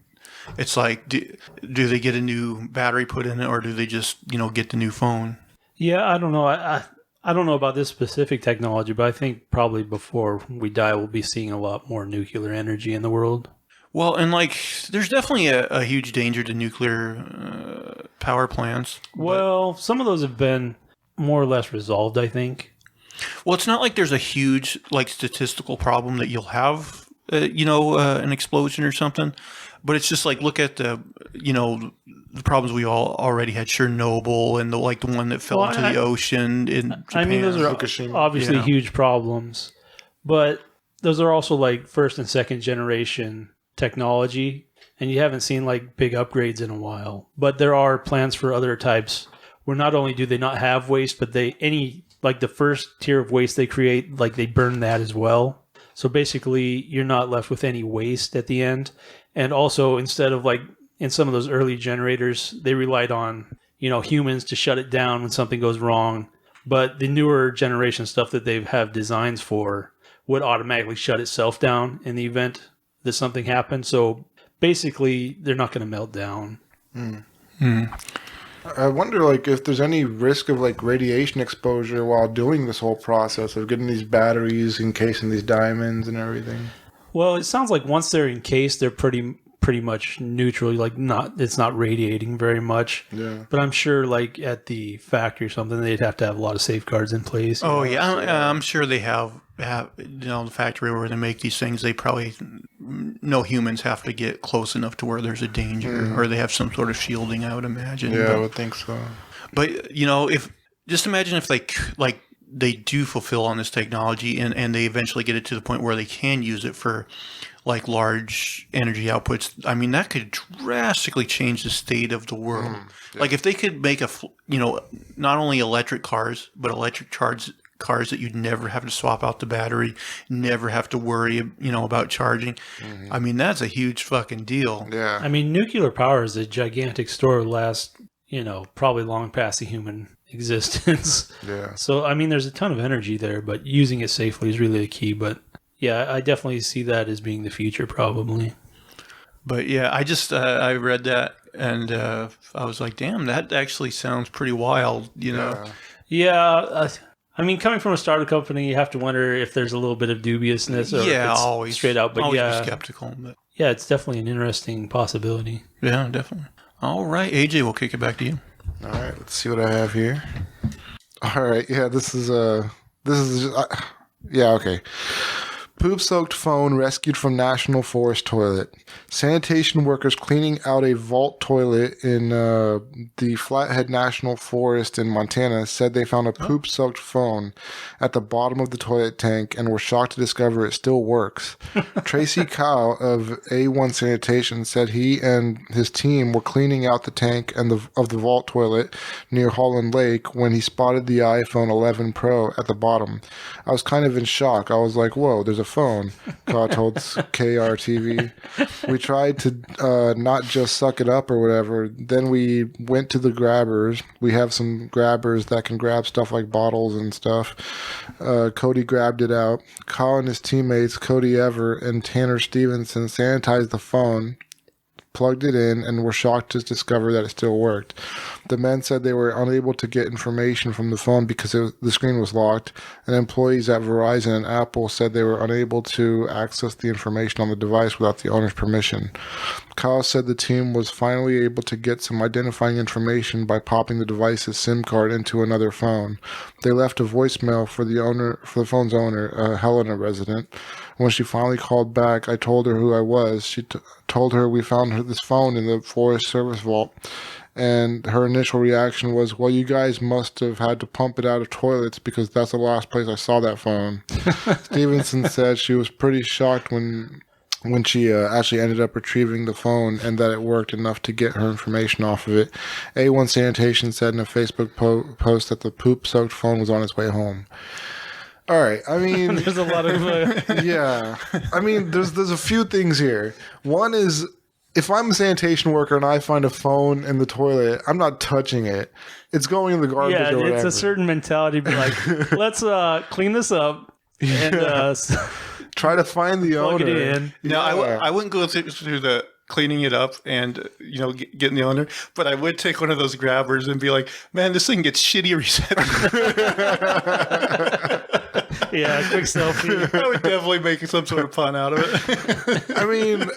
it's like, do they get a new battery put in it or do they just, get the new phone? Yeah, I don't know. I don't know about this specific technology, but I think probably before we die, we'll be seeing a lot more nuclear energy in the world. Well, and there's definitely a huge danger to nuclear power plants. Well, some of those have been more or less resolved, I think. Well, it's not like there's a huge statistical problem that you'll have, an explosion or something. But it's just like look at the problems we all already had, Chernobyl, and the one that fell into the ocean in Japan. I mean, those are obviously huge problems, but those are also like first and second generation technology, and you haven't seen like big upgrades in a while. But there are plans for other types where not only do they not have waste, but the first tier of waste they create, like they burn that as well. So basically you're not left with any waste at the end. And also instead of like in some of those early generators, they relied on, humans to shut it down when something goes wrong. But the newer generation stuff that they have designs for would automatically shut itself down in the event that something happened. So basically, they're not going to melt down. I wonder, if there's any risk of radiation exposure while doing this whole process of getting these batteries, encasing these diamonds and everything. Well, it sounds like once they're encased, they're pretty much neutral. It's not radiating very much. Yeah. But I'm sure, at the factory or something, they'd have to have a lot of safeguards in place. Oh yeah, I'm sure they have the factory where they make these things. They probably no humans have to get close enough to where there's a danger, or they have some sort of shielding. I would imagine. Yeah, I would think so. But if just imagine if they do fulfill on this technology and they eventually get it to the point where they can use it for large energy outputs. I mean, that could drastically change the state of the world. Yeah. If they could make not only electric cars, but electric cars that you'd never have to swap out the battery, never have to worry, about charging. Mm-hmm. I mean, that's a huge fucking deal. Yeah. I mean, nuclear power is a gigantic store that lasts, probably long past the human existence. Yeah. So, I mean, there's a ton of energy there, but using it safely is really the key. But yeah, I definitely see that as being the future, probably. But yeah, I just I read that and I was like, damn, that actually sounds pretty wild, Yeah, I mean, coming from a startup company, you have to wonder if there's a little bit of dubiousness, or if it's always straight out. But always be skeptical. But yeah, it's definitely an interesting possibility. Yeah, definitely. All right, AJ, we'll kick it back to you. All right, let's see what I have here. All right, yeah, this is okay. Poop-soaked phone rescued from National Forest toilet. Sanitation workers cleaning out a vault toilet in the Flathead National Forest in Montana said they found a poop-soaked phone at the bottom of the toilet tank and were shocked to discover it still works. Tracy Cow of A1 Sanitation said he and his team were cleaning out the tank of the vault toilet near Holland Lake when he spotted the iPhone 11 Pro at the bottom. I was kind of in shock. I was like, whoa, there's a phone, Kyle told KRTV. We tried to not just suck it up or whatever. Then we went to the grabbers. We have some grabbers that can grab stuff like bottles and stuff. Cody grabbed it out. Kyle and his teammates, Cody Ever and Tanner Stevenson, sanitized the phone, plugged it in, and were shocked to discover that it still worked. The men said they were unable to get information from the phone because the screen was locked, and employees at Verizon and Apple said they were unable to access the information on the device without the owner's permission. Kyle said the team was finally able to get some identifying information by popping the device's SIM card into another phone. They left a voicemail for the phone's owner, a Helena resident. When she finally called back, I told her who I was. She told her we found this phone in the Forest Service vault. And her initial reaction was, well, you guys must have had to pump it out of toilets because that's the last place I saw that phone. Stevenson said she was pretty shocked when she actually ended up retrieving the phone and that it worked enough to get her information off of it. A1 Sanitation said in a Facebook post that the poop-soaked phone was on its way home. All right, I mean... There's a lot of... yeah. I mean, there's a few things here. One is, if I'm a sanitation worker and I find a phone in the toilet, I'm not touching it. It's going in the garbage or whatever. It's a certain mentality. Be like, let's clean this up and try to find the plug owner. it in. No, I wouldn't go through the cleaning it up and getting the owner, but I would take one of those grabbers and be like, man, this thing gets shitty reception. Yeah, quick selfie. I would definitely make some sort of pun out of it. I mean,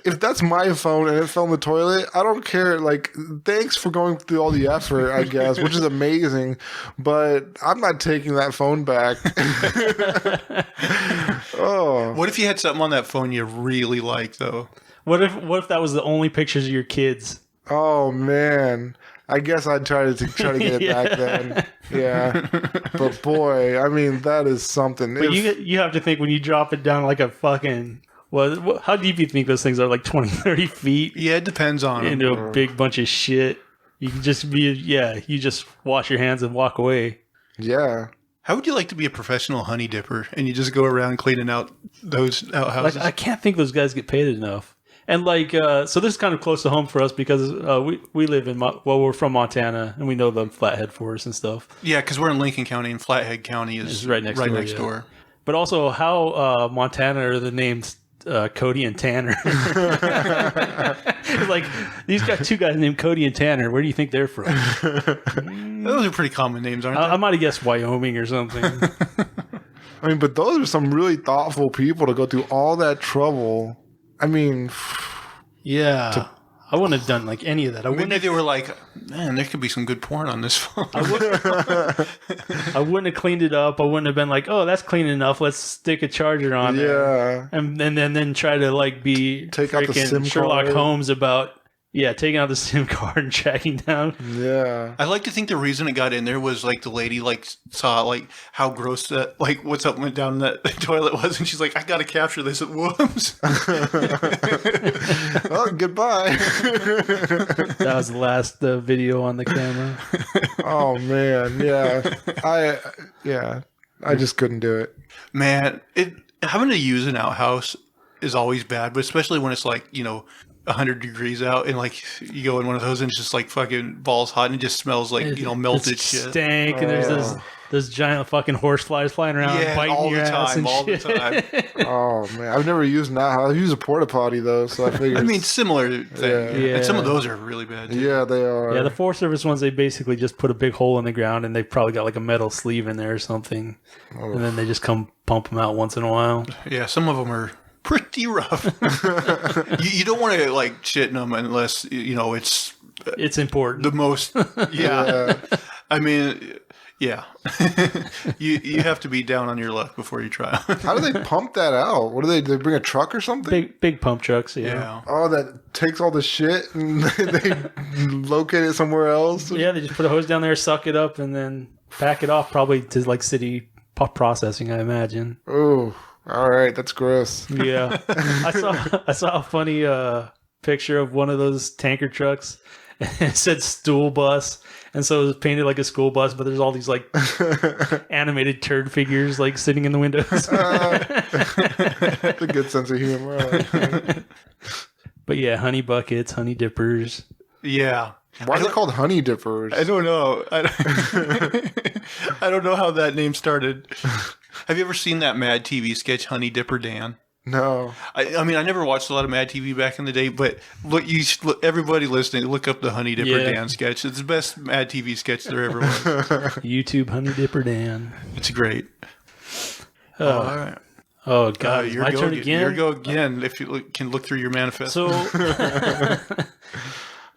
if that's my phone and it fell in the toilet, I don't care. Like, thanks for going through all the effort, I guess, which is amazing, but I'm not taking that phone back. Oh. What if you had something on that phone you really like, though? What if that was the only pictures of your kids? Oh, man. I guess I'd try to get it back then. Yeah. But boy, I mean, that is something. But you have to think when you drop it down like a fucking... Well, how deep do you think those things are? Like 20, 30 feet? Yeah, it depends on them. Into a big bunch of shit. You can just be... Yeah, you just wash your hands and walk away. Yeah. How would you like to be a professional honey dipper and you just go around cleaning out those outhouses? Like, I can't think those guys get paid enough. And like, so this is kind of close to home for us because we live in, we're from Montana and we know the Flathead Forest and stuff. Yeah, because we're in Lincoln County and Flathead County is right next door. But also how Montana are the names Cody and Tanner. It's like, these two guys named Cody and Tanner. Where do you think they're from? Those are pretty common names, aren't they? I might have guessed Wyoming or something. I mean, but those are some really thoughtful people to go through all that trouble. I mean, yeah, I wouldn't have done like any of that. Maybe they were like, man, there could be some good porn on this phone. I wouldn't have cleaned it up. I wouldn't have been like, oh, that's clean enough. Let's stick a charger on there. And then try to like be take out the SIM Sherlock card. Holmes about taking out the SIM card and tracking down. Yeah. I like to think the reason it got in there was like the lady like saw like how gross that like what's up went down that toilet was, and she's like, I gotta capture this at Wooms. Oh, goodbye. That was the last video on the camera. Oh man, yeah. I just couldn't do it. Man, having to use an outhouse is always bad, but especially when it's like 100 degrees out and like you go in one of those and it's just like fucking balls hot and it just smells like melted it's shit. Stank and there's those giant fucking horse flies flying around, biting all your the ass time, and all shit. the time. Oh man, I've never used an outhouse. I've used a porta potty though, so I figured. I mean, similar thing. Yeah. And some of those are really bad too. Yeah, they are. Yeah, the Forest Service ones, they basically just put a big hole in the ground and they've probably got like a metal sleeve in there or something, and then they just come pump them out once in a while. Yeah, some of them are pretty rough. you don't want to like shit in them unless it's important. the most. Yeah. I mean, yeah. you have to be down on your luck before you try. How do they pump that out? What do they bring a truck or something? Big pump trucks. Yeah. Oh, that takes all the shit and they locate it somewhere else. Yeah, they just put a hose down there, suck it up, and then pack it off, probably to like city processing, I imagine. Oh. All right, that's gross. Yeah, I saw a funny picture of one of those tanker trucks, It said stool bus, and so it was painted like a school bus, but there's all these like animated turd figures like sitting in the windows. That's a good sense of humor. But yeah, honey buckets, honey dippers. Yeah. Why are they called honey dippers? I don't know. I don't know how that name started. Have you ever seen that Mad TV sketch, Honey Dipper Dan? No. I mean, I never watched a lot of Mad TV back in the day, but everybody listening, look up the Honey Dipper Dan sketch. It's the best Mad TV sketch there ever was. YouTube Honey Dipper Dan. It's great. All right. Oh, God. My turn again? Your go again, if you can look through your manifesto. So...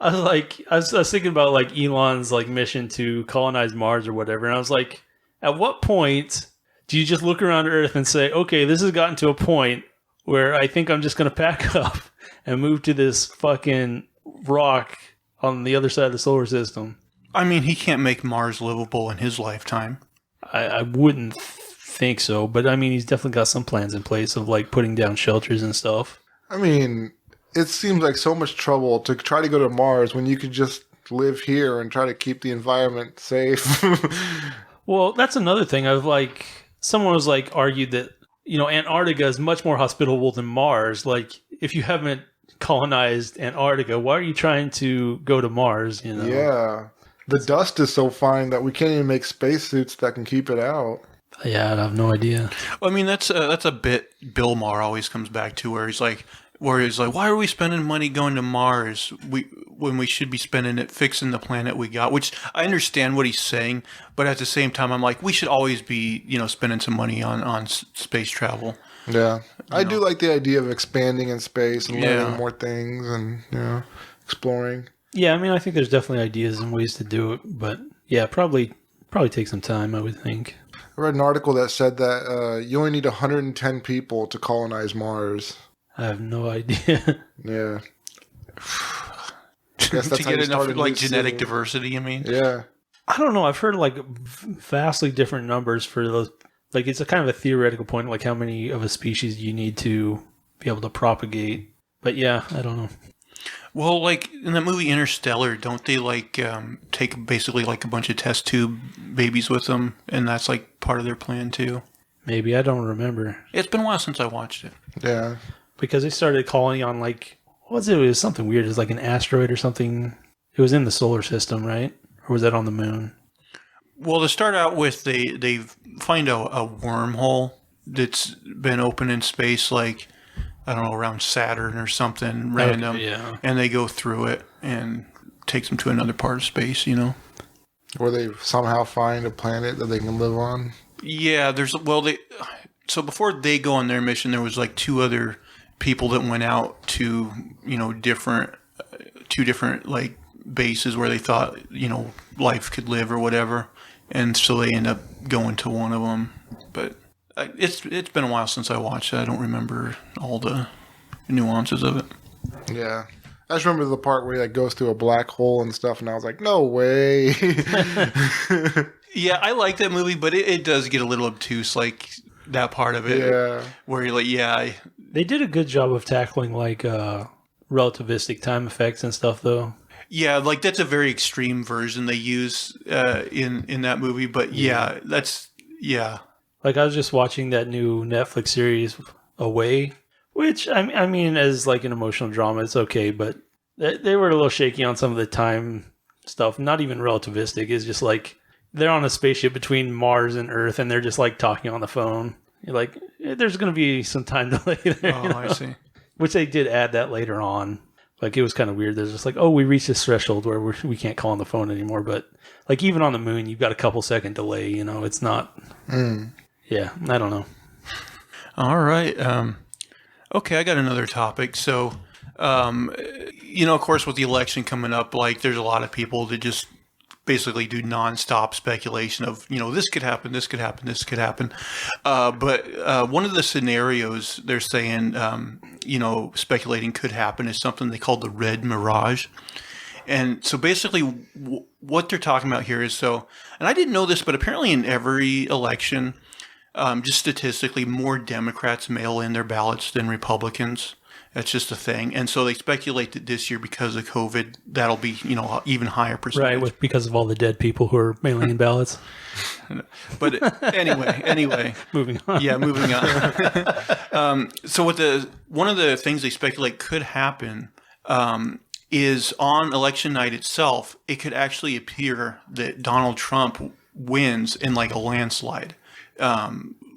I was thinking about like Elon's like mission to colonize Mars or whatever, and I was like, at what point do you just look around Earth and say, okay, this has gotten to a point where I think I'm just going to pack up and move to this fucking rock on the other side of the solar system? I mean, he can't make Mars livable in his lifetime. I wouldn't think so, but I mean, he's definitely got some plans in place of like putting down shelters and stuff. I mean, it seems like so much trouble to try to go to Mars when you could just live here and try to keep the environment safe. Well, that's another thing. I've like, someone was like argued that, you know, Antarctica is much more hospitable than Mars. Like, if you haven't colonized Antarctica, why are you trying to go to Mars, you know? Yeah. The dust is so fine that we can't even make spacesuits that can keep it out. Yeah, I have no idea. Well, I mean, that's a bit Bill Maher always comes back to, where he's like, why are we spending money going to Mars when we should be spending it fixing the planet we got? Which I understand what he's saying, but at the same time, I'm like, we should always be, you know, spending some money on space travel. Yeah. I do like the idea of expanding in space and learning more things and, you know, exploring. Yeah, I mean, I think there's definitely ideas and ways to do it, but yeah, probably take some time, I would think. I read an article that said that you only need 110 people to colonize Mars. I have no idea. Yeah. To get enough like genetic diversity, I mean. Yeah. I don't know. I've heard like vastly different numbers for those. Like, it's a kind of a theoretical point, like how many of a species you need to be able to propagate. But yeah, I don't know. Well, like in that movie Interstellar, don't they like take basically like a bunch of test tube babies with them, and that's like part of their plan too? Maybe, I don't remember. It's been a while since I watched it. Yeah. Because they started calling on like, what was it? It was something weird. It was like an asteroid or something. It was in the solar system, right? Or was that on the moon? Well, to start out with, they find a wormhole that's been open in space, like, I don't know, around Saturn or something random. Okay, yeah. And they go through it and takes them to another part of space, you know? Where they somehow find a planet that they can live on. Yeah, so before they go on their mission, there was like two other people that went out to, you know, two different like bases where they thought, you know, life could live or whatever. And so they end up going to one of them. But it's been a while since I watched it. I don't remember all the nuances of it. Yeah. I just remember the part where he like goes through a black hole and stuff, and I was like, no way. Yeah, I like that movie, but it does get a little obtuse, like that part of it. Yeah. Where you're like, They did a good job of tackling like relativistic time effects and stuff, though. Yeah, like that's a very extreme version they use in that movie. But yeah, Like, I was just watching that new Netflix series, Away, which, I mean, as like an emotional drama, it's okay, but they were a little shaky on some of the time stuff. Not even relativistic. It's just like they're on a spaceship between Mars and Earth, and they're just like talking on the phone. You're like, there's going to be some time delay there. Oh, you know? I see. Which they did add that later on. Like, it was kind of weird. There's just like, oh, we reached this threshold where we can't call on the phone anymore. But like, even on the moon, you've got a couple second delay. You know, it's not. Yeah, I don't know. All right. Okay, I got another topic. So, you know, of course, with the election coming up, like, there's a lot of people that just basically do nonstop speculation of, you know, this could happen, this could happen, this could happen. But one of the scenarios they're saying, you know, speculating could happen is something they call the red mirage. And so basically what they're talking about here is and I didn't know this, but apparently in every election, just statistically, more Democrats mail in their ballots than Republicans. That's just a thing. And so they speculate that this year, because of COVID, that'll be, even higher percentage. Right, because of all the dead people who are mailing in ballots. But anyway. Moving on. Yeah, moving on. So one of the things they speculate could happen is on election night itself, it could actually appear that Donald Trump wins in like a landslide.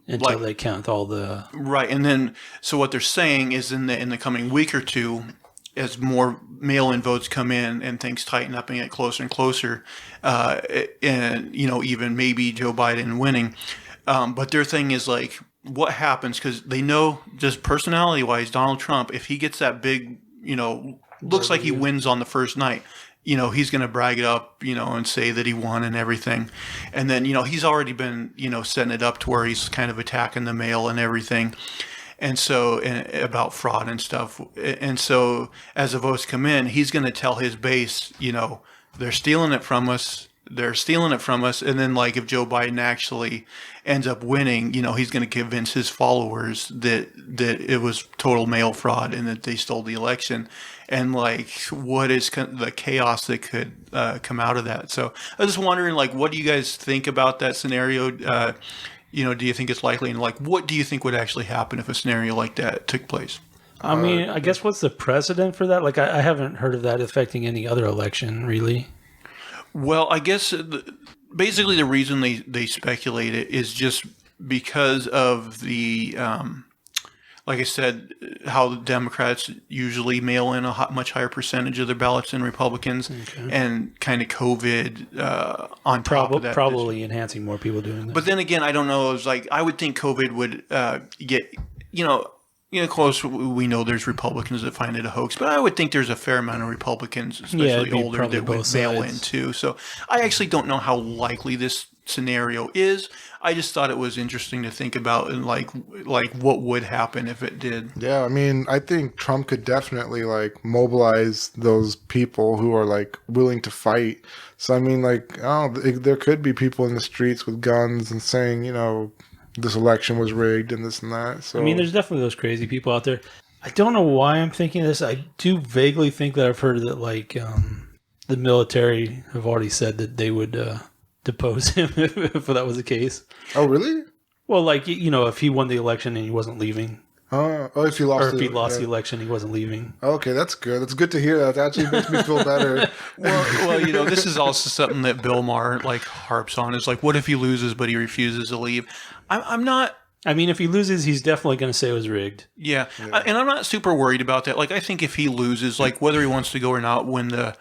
Until they count all the... Right. And then, so what they're saying is in the coming week or two, as more mail-in votes come in and things tighten up and get closer and closer, and, even maybe Joe Biden winning. But their thing is like, what happens? Because they know just personality-wise, Donald Trump, if he gets that big, looks like he wins on the first night, he's going to brag it up, and say that he won and everything. And then, he's already been, setting it up to where he's kind of attacking the mail and everything. And so, about fraud and stuff. And so, as the votes come in, he's going to tell his base, they're stealing it from us. They're stealing it from us. And then, like, if Joe Biden actually ends up winning, he's going to convince his followers that it was total mail fraud and that they stole the election. And, like, what is the chaos that could come out of that? So I was just wondering, like, what do you guys think about that scenario? Do you think it's likely? And, like, what do you think would actually happen if a scenario like that took place? I mean, I guess what's the precedent for that? Like, I haven't heard of that affecting any other election, really. Well, I guess basically the reason they speculate it is just because of the, like I said, how the Democrats usually mail in a much higher percentage of their ballots than Republicans, and kind of COVID on top of that. Probably enhancing more people doing that. But then again, I don't know. It's like I would think COVID would get, of course, we know there's Republicans that find it a hoax, but I would think there's a fair amount of Republicans, especially older, that would mail in too. So I actually don't know how likely this scenario is. I just thought it was interesting to think about, and like what would happen if it did. Yeah, I mean, I think Trump could definitely like mobilize those people who are like willing to fight. So I mean, like, there could be people in the streets with guns and saying, this election was rigged and this and that. So I mean, there's definitely those crazy people out there. I don't know why I'm thinking this. I do vaguely think that I've heard that, like, the military have already said that they would depose him if that was the case. Oh, really? Well, like, if he won the election and he wasn't leaving. If he lost, the election, he wasn't leaving. Okay, that's good. That's good to hear. That actually makes me feel better. Well, this is also something that Bill Maher harps on. Is like, what if he loses but he refuses to leave? I'm not. I mean, if he loses, he's definitely going to say it was rigged. Yeah. And I'm not super worried about that. Like, I think if he loses, like whether he wants to go or not, when the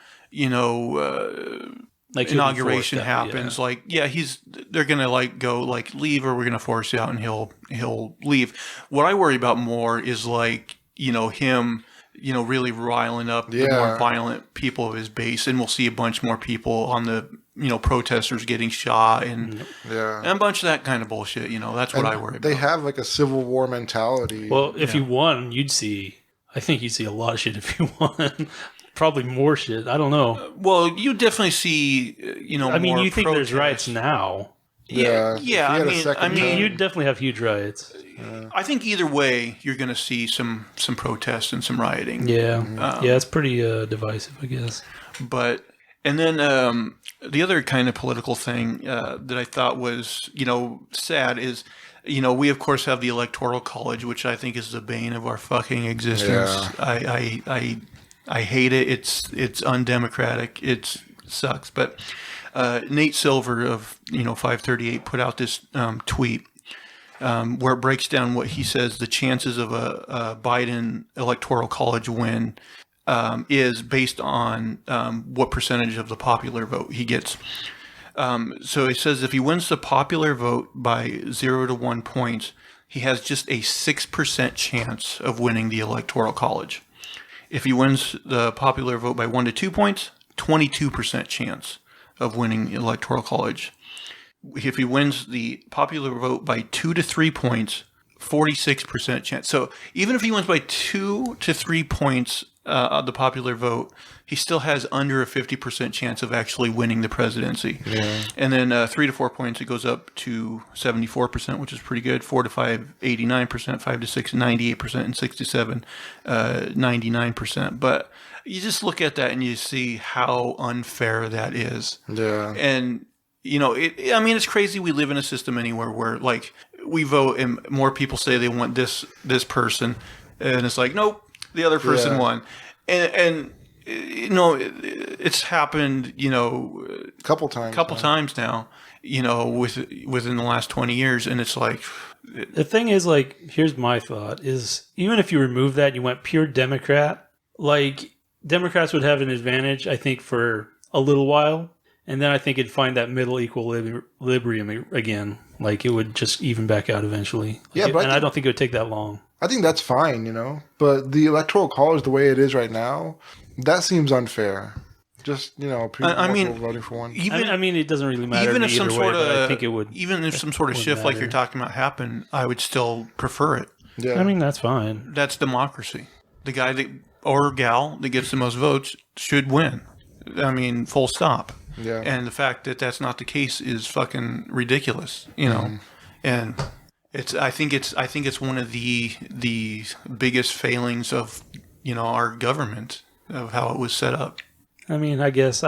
inauguration happens, they're gonna go leave, or we're gonna force you out, and he'll leave. What I worry about more is him really riling up the more violent people of his base, and we'll see a bunch more people on the protesters getting shot and a bunch of that kind of bullshit. That's what I worry about. They have like a civil war mentality. Well, if he won, I think you'd see a lot of shit if he won. Probably more shit. I don't know. Well, you definitely see, I mean, more you think there's riots now? Yeah. I mean, you'd definitely have huge riots. I think either way, you're going to see some protests and some rioting. Yeah, it's pretty divisive, I guess. But and then the other kind of political thing that I thought was sad is. We of course have the Electoral College, which I think is the bane of our fucking existence. Yeah. I hate it. It's undemocratic. It sucks. But Nate Silver of 538 put out this tweet where it breaks down what he says the chances of a Biden Electoral College win is based on what percentage of the popular vote he gets. So he says if he wins the popular vote by 0 to 1 points, he has just a 6% chance of winning the Electoral College. If he wins the popular vote by 1 to 2 points, 22% chance of winning the Electoral College. If he wins the popular vote by 2 to 3 points, 46% chance. So even if he wins by 2 to 3 points the popular vote, he still has under a 50% chance of actually winning the presidency. Yeah. And then 3 to 4 points, it goes up to 74%, which is pretty good. 4 to 5, 89%. 5 to 6, 98%. And 6 to 7, 99%. But you just look at that and you see how unfair that is. Yeah. And, it's crazy we live in a system anywhere where, like, we vote and more people say they want this person. And it's like, nope, the other person won. And it's happened, couple times now, within the last 20 years. And it's like, the thing is, like, here's my thought is even if you remove that, you went pure Democrat, like Democrats would have an advantage, I think, for a little while. And then I think it'd find that middle equilibrium again. Like, it would just even back out eventually. I don't think it would take that long. I think that's fine, But the electoral college, the way it is right now, that seems unfair. Just, people voting for one. It doesn't really matter. Even if either some way, sort but I of, think it would. Even if some sort of shift like you're talking about happened, I would still prefer it. Yeah. That's fine. That's democracy. The guy or gal that gets the most votes should win. Full stop. Yeah. And the fact that that's not the case is fucking ridiculous, And I think it's one of the biggest failings of, our government, of how it was set up. I guess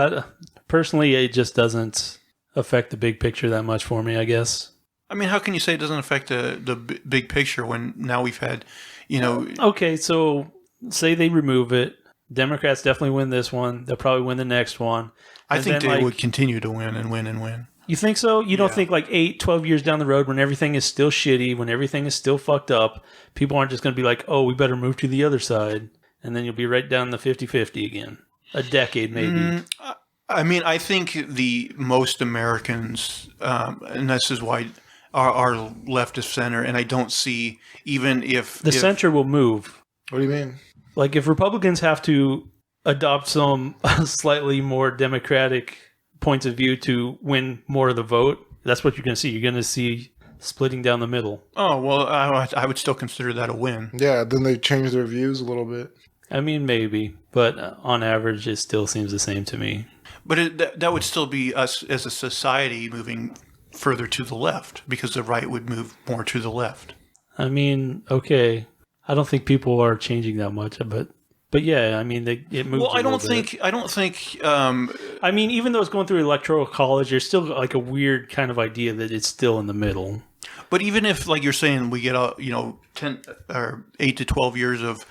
personally, it just doesn't affect the big picture that much for me, I guess. How can you say it doesn't affect the big picture when now we've had, Okay, so say they remove it. Democrats definitely win this one. They'll probably win the next one. I think they would continue to win and win and win. You think so? You don't think like 8, 12 years down the road when everything is still shitty, when everything is still fucked up, people aren't just going to be like, oh, we better move to the other side. And then you'll be right down the 50-50 again. A decade, maybe. I think the most Americans, and this is why are left of center, and I don't see even if... The center will move. What do you mean? Like if Republicans have to adopt some slightly more democratic points of view to win more of the vote, that's what you're going to see. You're going to see splitting down the middle. Oh, well, I would still consider that a win. Yeah, then they change their views a little bit. Maybe, but on average, it still seems the same to me. But that would still be us as a society moving further to the left, because the right would move more to the left. Okay. I don't think people are changing that much, but yeah, it moves. Well, I don't think. Even though it's going through electoral college, there's still like a weird kind of idea that it's still in the middle. But even if, like you're saying, we get 10 or 8 to 12 years of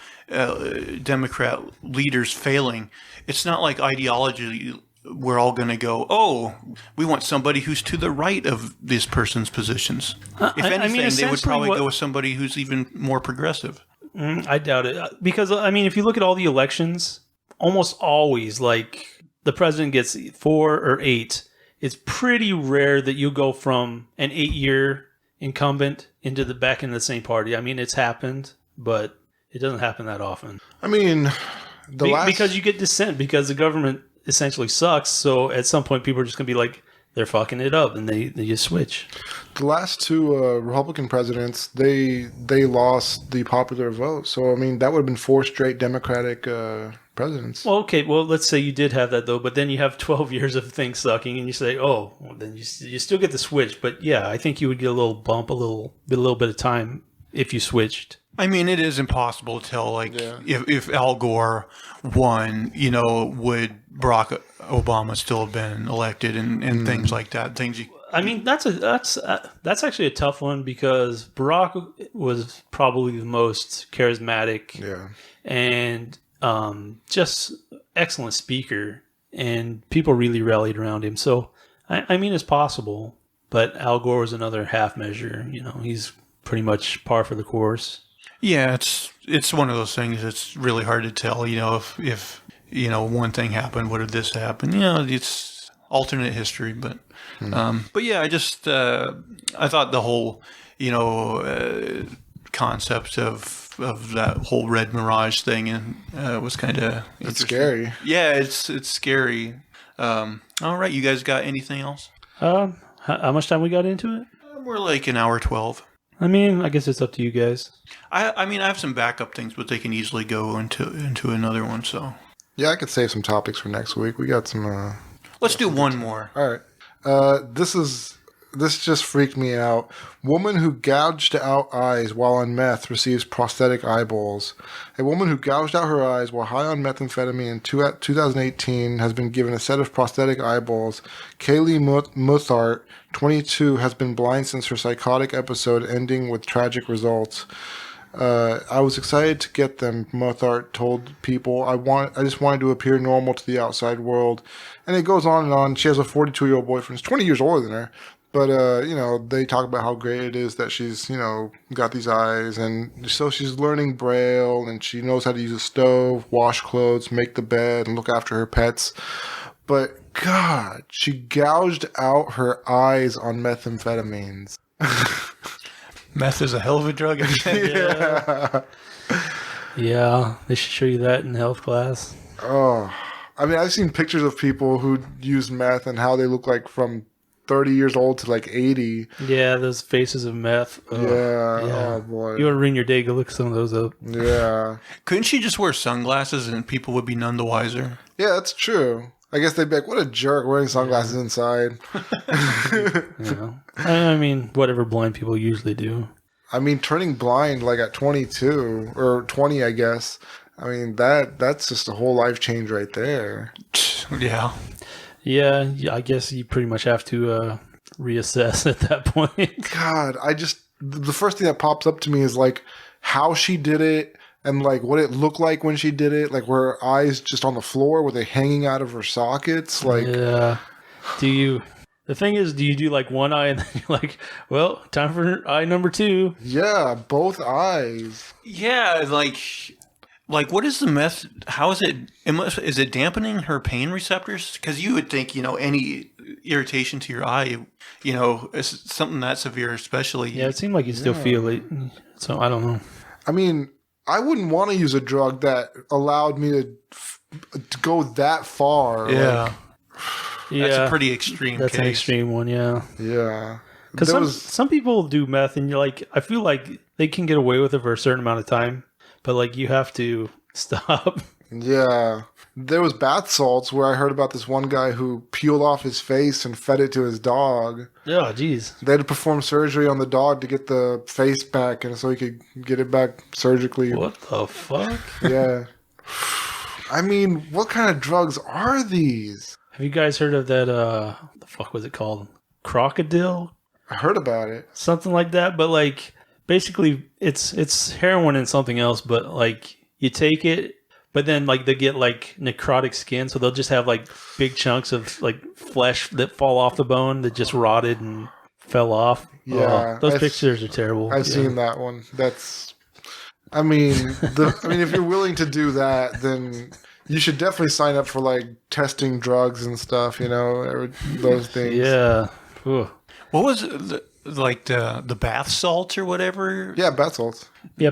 Democrat leaders failing, it's not like ideology. We're all going to go, oh, we want somebody who's to the right of this person's positions. If anything, they would probably go with somebody who's even more progressive. I doubt it. Because, if you look at all the elections, almost always, like, the president gets 4 or 8. It's pretty rare that you go from an 8-year incumbent back into the same party. It's happened, but it doesn't happen that often. Because you get dissent, because the government essentially sucks, so at some point people are just going to be like, they're fucking it up, and they just switch. The last 2 Republican presidents, they lost the popular vote, so that would have been 4 straight Democratic presidents. Well, okay, let's say you did have that though, but then you have 12 years of things sucking, and you say, oh, well, then you still get the switch, but yeah, I think you would get a little bump, a little bit of time if you switched. It is impossible to tell, if Al Gore won, would Barack Obama still have been elected and things like that. That's actually a tough one because Barack was probably the most charismatic and just excellent speaker, and people really rallied around him. So, it's possible, but Al Gore was another half measure. He's pretty much par for the course. Yeah, it's one of those things that's really hard to tell. If one thing happened, what did this happen? It's alternate history, but yeah, I just I thought the whole concept of that whole red mirage thing and was kind of it's scary. Yeah, it's scary. All right, you guys got anything else? How much time we got into it? We're like an hour 12. I mean, I guess it's up to you guys. I mean, I have some backup things, but they can easily go into another one. So Yeah, I could save some topics for next week. We got some. let's do one more. All right. This just freaked me out. Woman who gouged out eyes while on meth receives prosthetic eyeballs. A woman who gouged out her eyes while high on methamphetamine in 2018 has been given a set of prosthetic eyeballs. Kaylee Muthart, 22, has been blind since her psychotic episode, ending with tragic results. I was excited to get them, Muthart told People. I just wanted to appear normal to the outside world. And it goes on and on. She has a 42-year-old boyfriend. He's 20 years older than her. But, they talk about how great it is that she's, got these eyes. And so she's learning Braille, and she knows how to use a stove, wash clothes, make the bed, and look after her pets. But, God, she gouged out her eyes on methamphetamines. Meth is a hell of a drug. Yeah. Yeah, they should show you that in health class. Oh, I mean, I've seen pictures of people who use meth and how they look like from 30 years old to like 80. Yeah, those faces of meth. Ugh. Yeah. Yeah. Oh, boy. You want to ruin your day, go look some of those up. Yeah. Couldn't she just wear sunglasses and people would be none the wiser? Yeah, that's true. I guess they'd be like, what a jerk wearing sunglasses inside. Yeah. I mean, whatever blind people usually do. I mean, turning blind like at 22 or 20, I guess. I mean, that's just a whole life change right there. Yeah. Yeah, I guess you pretty much have to reassess at that point. God, the first thing that pops up to me is like how she did it and like what it looked like when she did it. Like were her eyes just on the floor? Were they hanging out of her sockets? Like, yeah. The thing is, do you do like one eye and then you're like, well, time for eye number 2? yeah, both eyes. Yeah, like what is the meth? How is it? Is it dampening her pain receptors? Because you would think, any irritation to your eye, is something that severe, especially. Yeah, it seemed like you still feel it. So I don't know. I mean, I wouldn't want to use a drug that allowed me to go that far. Yeah. Like, That's a pretty extreme That's case. an extreme one, yeah. yeah. Because some people do meth and you're like, I feel like they can get away with it for a certain amount of time, but like you have to stop. Yeah. There was bath salts where I heard about this one guy who peeled off his face and fed it to his dog. Oh, jeez. They had to perform surgery on the dog to get the face back and so he could get it back surgically. What the fuck? Yeah. I mean, what kind of drugs are these? Have you guys heard of that, what the fuck was it called? Crocodile? I heard about it. Something like that, but like, basically, it's heroin and something else, but like, you take it, but then like they get like necrotic skin, so they'll just have like big chunks of like flesh that fall off the bone that just rotted and fell off. Yeah. Those pictures are terrible. I've seen that one. I mean, if you're willing to do that, then you should definitely sign up for like testing drugs and stuff, those things. Yeah. Ooh. What was the bath salts or whatever? Yeah, bath salts. Yeah,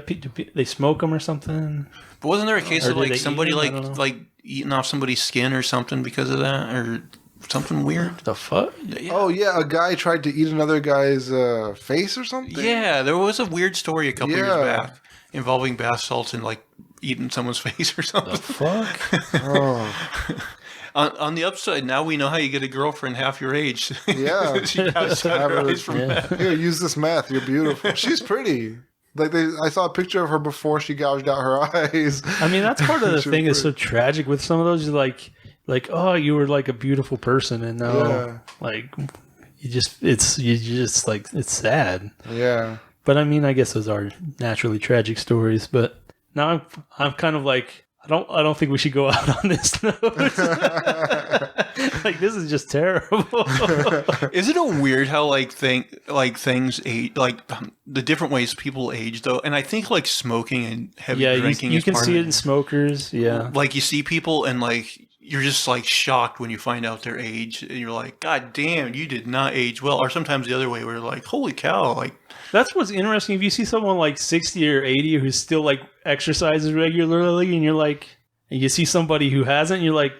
they smoke them or something. But wasn't there a case Or of did like they somebody eat 'em? I don't know. like eating off somebody's skin or something because of that, or something weird? The fuck? Yeah. Oh yeah, a guy tried to eat another guy's face or something. Yeah, there was a weird story a couple years Yeah. back involving bath salts and like eating someone's face or something. The fuck? Oh On the upside, now we know how you get a girlfriend half your age. yeah. She gouged out her eyes from meth. Here, use this meth. You're beautiful. She's pretty. Like I saw a picture of her before she gouged out her eyes. I mean, that's part of the She thing was that's so tragic with some of those. You're like, oh, you were like a beautiful person, and now, Yeah. like, it's like, it's sad. Yeah. But I mean, I guess those are naturally tragic stories. But now I'm kind of like, I don't think we should go out on this note. Like, this is just terrible. Isn't it weird how things age, the different ways people age though? And I think like smoking and heavy Yeah, drinking you is can part see of it in smokers. Yeah. Like you see people and like you're just like shocked when you find out their age, and you're like, God damn, you did not age well. Or sometimes the other way, where you're like, holy cow, like. That's what's interesting. If you see someone like 60 or 80 who's still like exercises regularly, and you're like, and you see somebody who hasn't, you're like,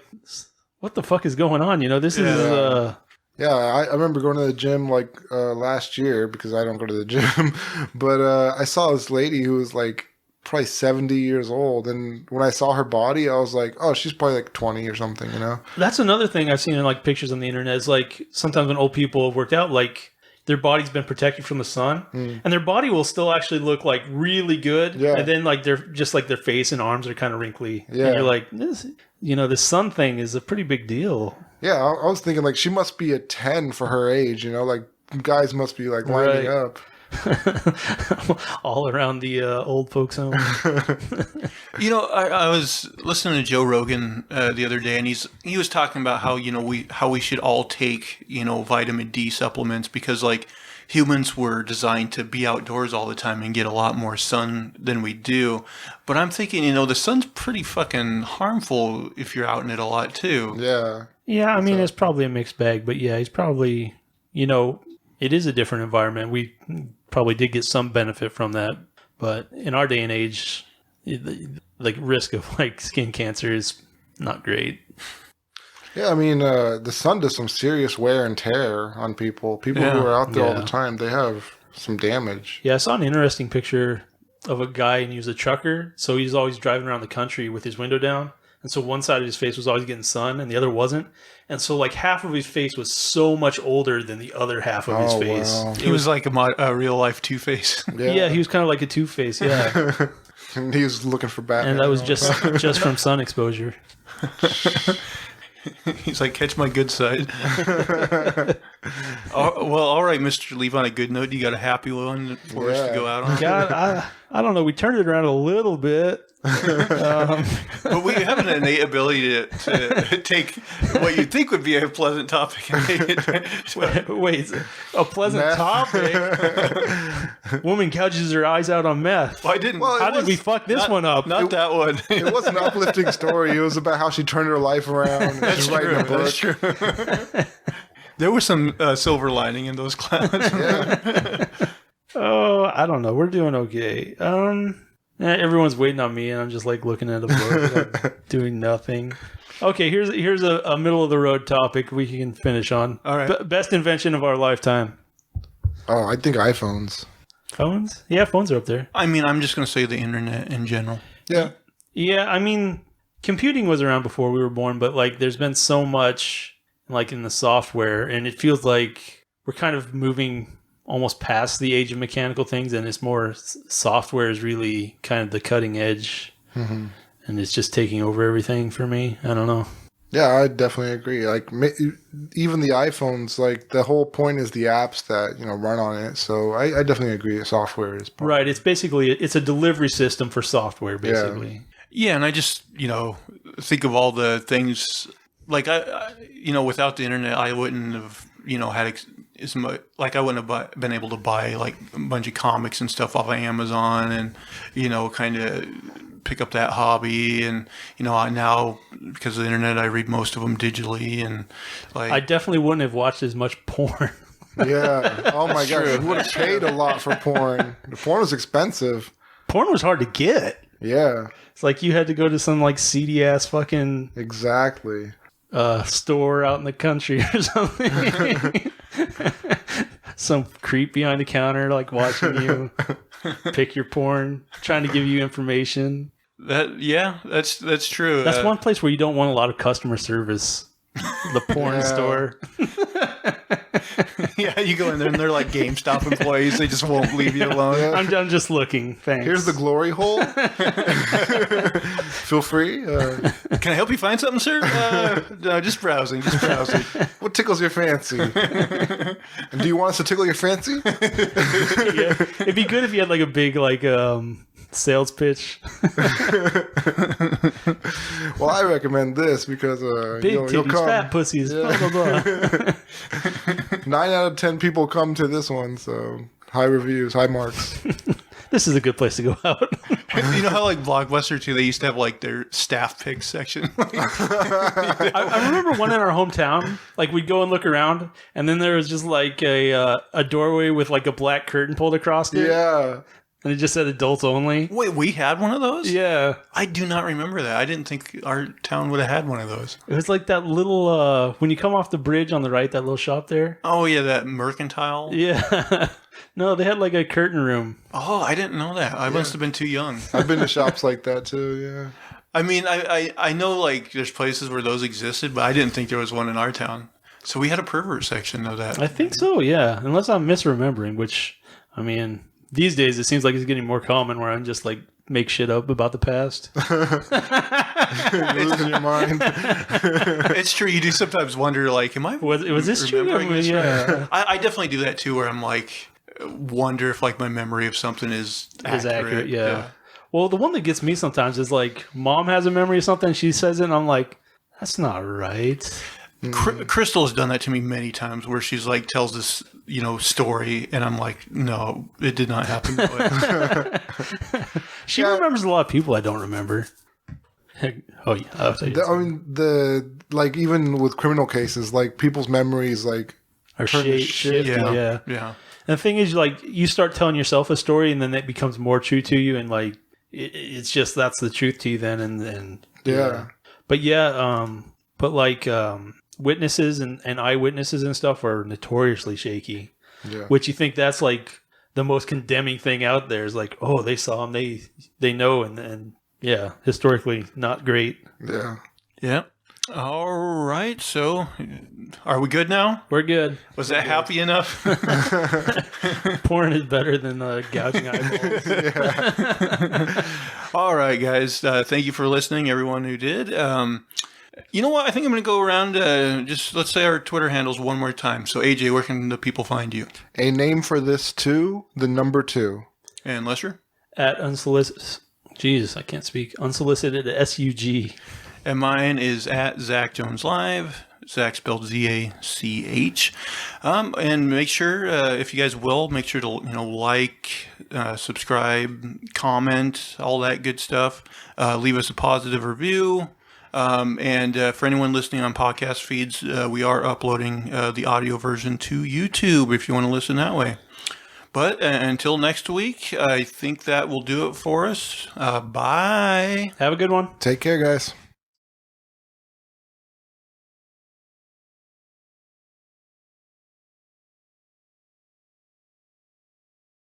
what the fuck is going on? This is Yeah, I remember going to the gym like last year because I don't go to the gym. But I saw this lady who was like probably 70 years old. And when I saw her body, I was like, oh, she's probably like 20 or something, you know? That's another thing I've seen in like pictures on the internet is like sometimes when old people have worked out, like their body's been protected from the sun and their body will still actually look like really good. Yeah. And then like they're just like their face and arms are kind of wrinkly. Yeah. And you're like, this, the sun thing is a pretty big deal. Yeah, I was thinking like she must be a 10 for her age, you know? Like guys must be like lining up. All around the old folks home. I was listening to Joe Rogan the other day, and he was talking about how we should all take vitamin D supplements because like humans were designed to be outdoors all the time and get a lot more sun than we do. But I'm thinking, the sun's pretty fucking harmful if you're out in it a lot too. Yeah. Yeah, I mean it's probably a mixed bag, but yeah, he's probably it is a different environment. We probably did get some benefit from that, but in our day and age, the risk of like skin cancer is not great. Yeah, I mean, the sun does some serious wear and tear on people. People who are out there all the time, they have some damage. Yeah, I saw an interesting picture of a guy, and he was a trucker, so he's always driving around the country with his window down. And so one side of his face was always getting sun and the other wasn't. And so like half of his face was so much older than the other half of his face. Wow. He was like a real life Two-Face. Yeah, he was kind of like a Two-Face, yeah. And he was looking for Batman. And that was just from sun exposure. He's like, catch my good side. All right, Mr. Leave on a good note. You got a happy one for us to go out on? God, I don't know. We turned it around a little bit. But we have an innate ability to take what you think would be a pleasant topic and make it. Wait, a pleasant Meth. topic? Woman gouges her eyes out on meth. Well, I didn't. Well, How did we fuck this one up? Not that one. It was an uplifting story. It was about how she turned her life around. That's She's writing a book. That's true. There was some silver lining in those clouds. Oh, I don't know. We're doing okay. Everyone's waiting on me, and I'm just like looking at a book, like, doing nothing. Okay, here's a middle of the road topic we can finish on. All right. Best invention of our lifetime. Oh, I think iPhones. Phones? Yeah, phones are up there. I mean, I'm just going to say the internet in general. Yeah. Yeah, I mean, computing was around before we were born, but like there's been so much like in the software, and it feels like we're kind of moving almost past the age of mechanical things, and it's more software is really kind of the cutting edge, and it's just taking over everything for me. I don't know. Yeah, I definitely agree. Like even the iPhones, like the whole point is the apps that run on it. So I definitely agree. The software is Right. It's basically it's a delivery system for software, basically. Yeah, and I just think of all the things like I without the internet, I wouldn't have had as much, like I wouldn't have been able to buy like a bunch of comics and stuff off of Amazon and kind of pick up that hobby. And now because of the internet, I read most of them digitally. And like I definitely wouldn't have watched as much porn. Yeah. Oh my god, you would have paid a lot for porn. The porn was expensive. Porn was hard to get. Yeah. It's like you had to go to some like seedy ass fucking Exactly. store out in the country or something. Some creep behind the counter like watching you pick your porn, trying to give you information. That's true. That's one place where you don't want a lot of customer service. The porn store. Yeah, you go in there and they're like GameStop employees. They just won't leave you alone. Yeah. I'm just looking. Thanks. Here's the glory hole. Feel free. Can I help you find something, sir? No, just browsing. What tickles your fancy? And do you want us to tickle your fancy? Yeah. It'd be good if you had like a big like sales pitch. Well, I recommend this because Big you'll titties, come. fat pussies, blah blah blah. 9 out of 10 people come to this one, so high reviews, high marks. This is a good place to go out. You know how like Blockbuster too, they used to have like their staff pick section. I remember one in our hometown. Like we'd go and look around, and then there was just like a doorway with like a black curtain pulled across it. Yeah. And it just said adults only. Wait, we had one of those? Yeah. I do not remember that. I didn't think our town would have had one of those. It was like that little, when you come off the bridge on the right, that little shop there. Oh, yeah, that mercantile. Yeah. No, they had like a curtain room. Oh, I didn't know that. I must have been too young. I've been to shops like that too, yeah. I mean, I know like there's places where those existed, but I didn't think there was one in our town. So we had a pervert section of that. I think so, yeah. Unless I'm misremembering, which, I mean, these days it seems like it's getting more common where I'm just like make shit up about the past. You're losing your mind. It's true. You do sometimes wonder, like, am I Was this true? remembering this Yeah. right? I definitely do that too, where I'm like, wonder if like my memory of something is accurate. Yeah. Well, the one that gets me sometimes is like, mom has a memory of something, she says it, and I'm like, that's not right. Crystal has done that to me many times, where she's like tells this story, and I'm like, no, it did not happen that way. She remembers a lot of people I don't remember. Oh yeah, I'll tell you. I mean, like even with criminal cases, like people's memories like Or turn to shit. Yeah. Yeah. And the thing is, like, you start telling yourself a story, and then it becomes more true to you, and like, it's just that's the truth to you then, and yeah. But yeah, but like witnesses and eyewitnesses and stuff are notoriously shaky. Yeah. Which you think that's like the most condemning thing out there is like, oh, they saw him, they know, and yeah, historically not great. Yeah. Yeah. All right. So, are we good now? We're good. Was that happy enough? Porn is better than gouging eyeballs. All right, guys. Thank you for listening, everyone who did. You know what? I think I'm going to go around, just let's say our Twitter handles one more time. So, AJ, where can the people find you? A name for this too, the number 2. And Lesher? At unsolicited, Jesus, I can't speak. Unsolicited SUG. And mine is at Zach Jones Live. Zach spelled Z-A-C-H. And make sure, if you guys will, make sure to like, subscribe, comment, all that good stuff. Leave us a positive review. And for anyone listening on podcast feeds, we are uploading the audio version to YouTube if you want to listen that way. But until next week, I think that will do it for us. Bye. Have a good one. Take care, guys.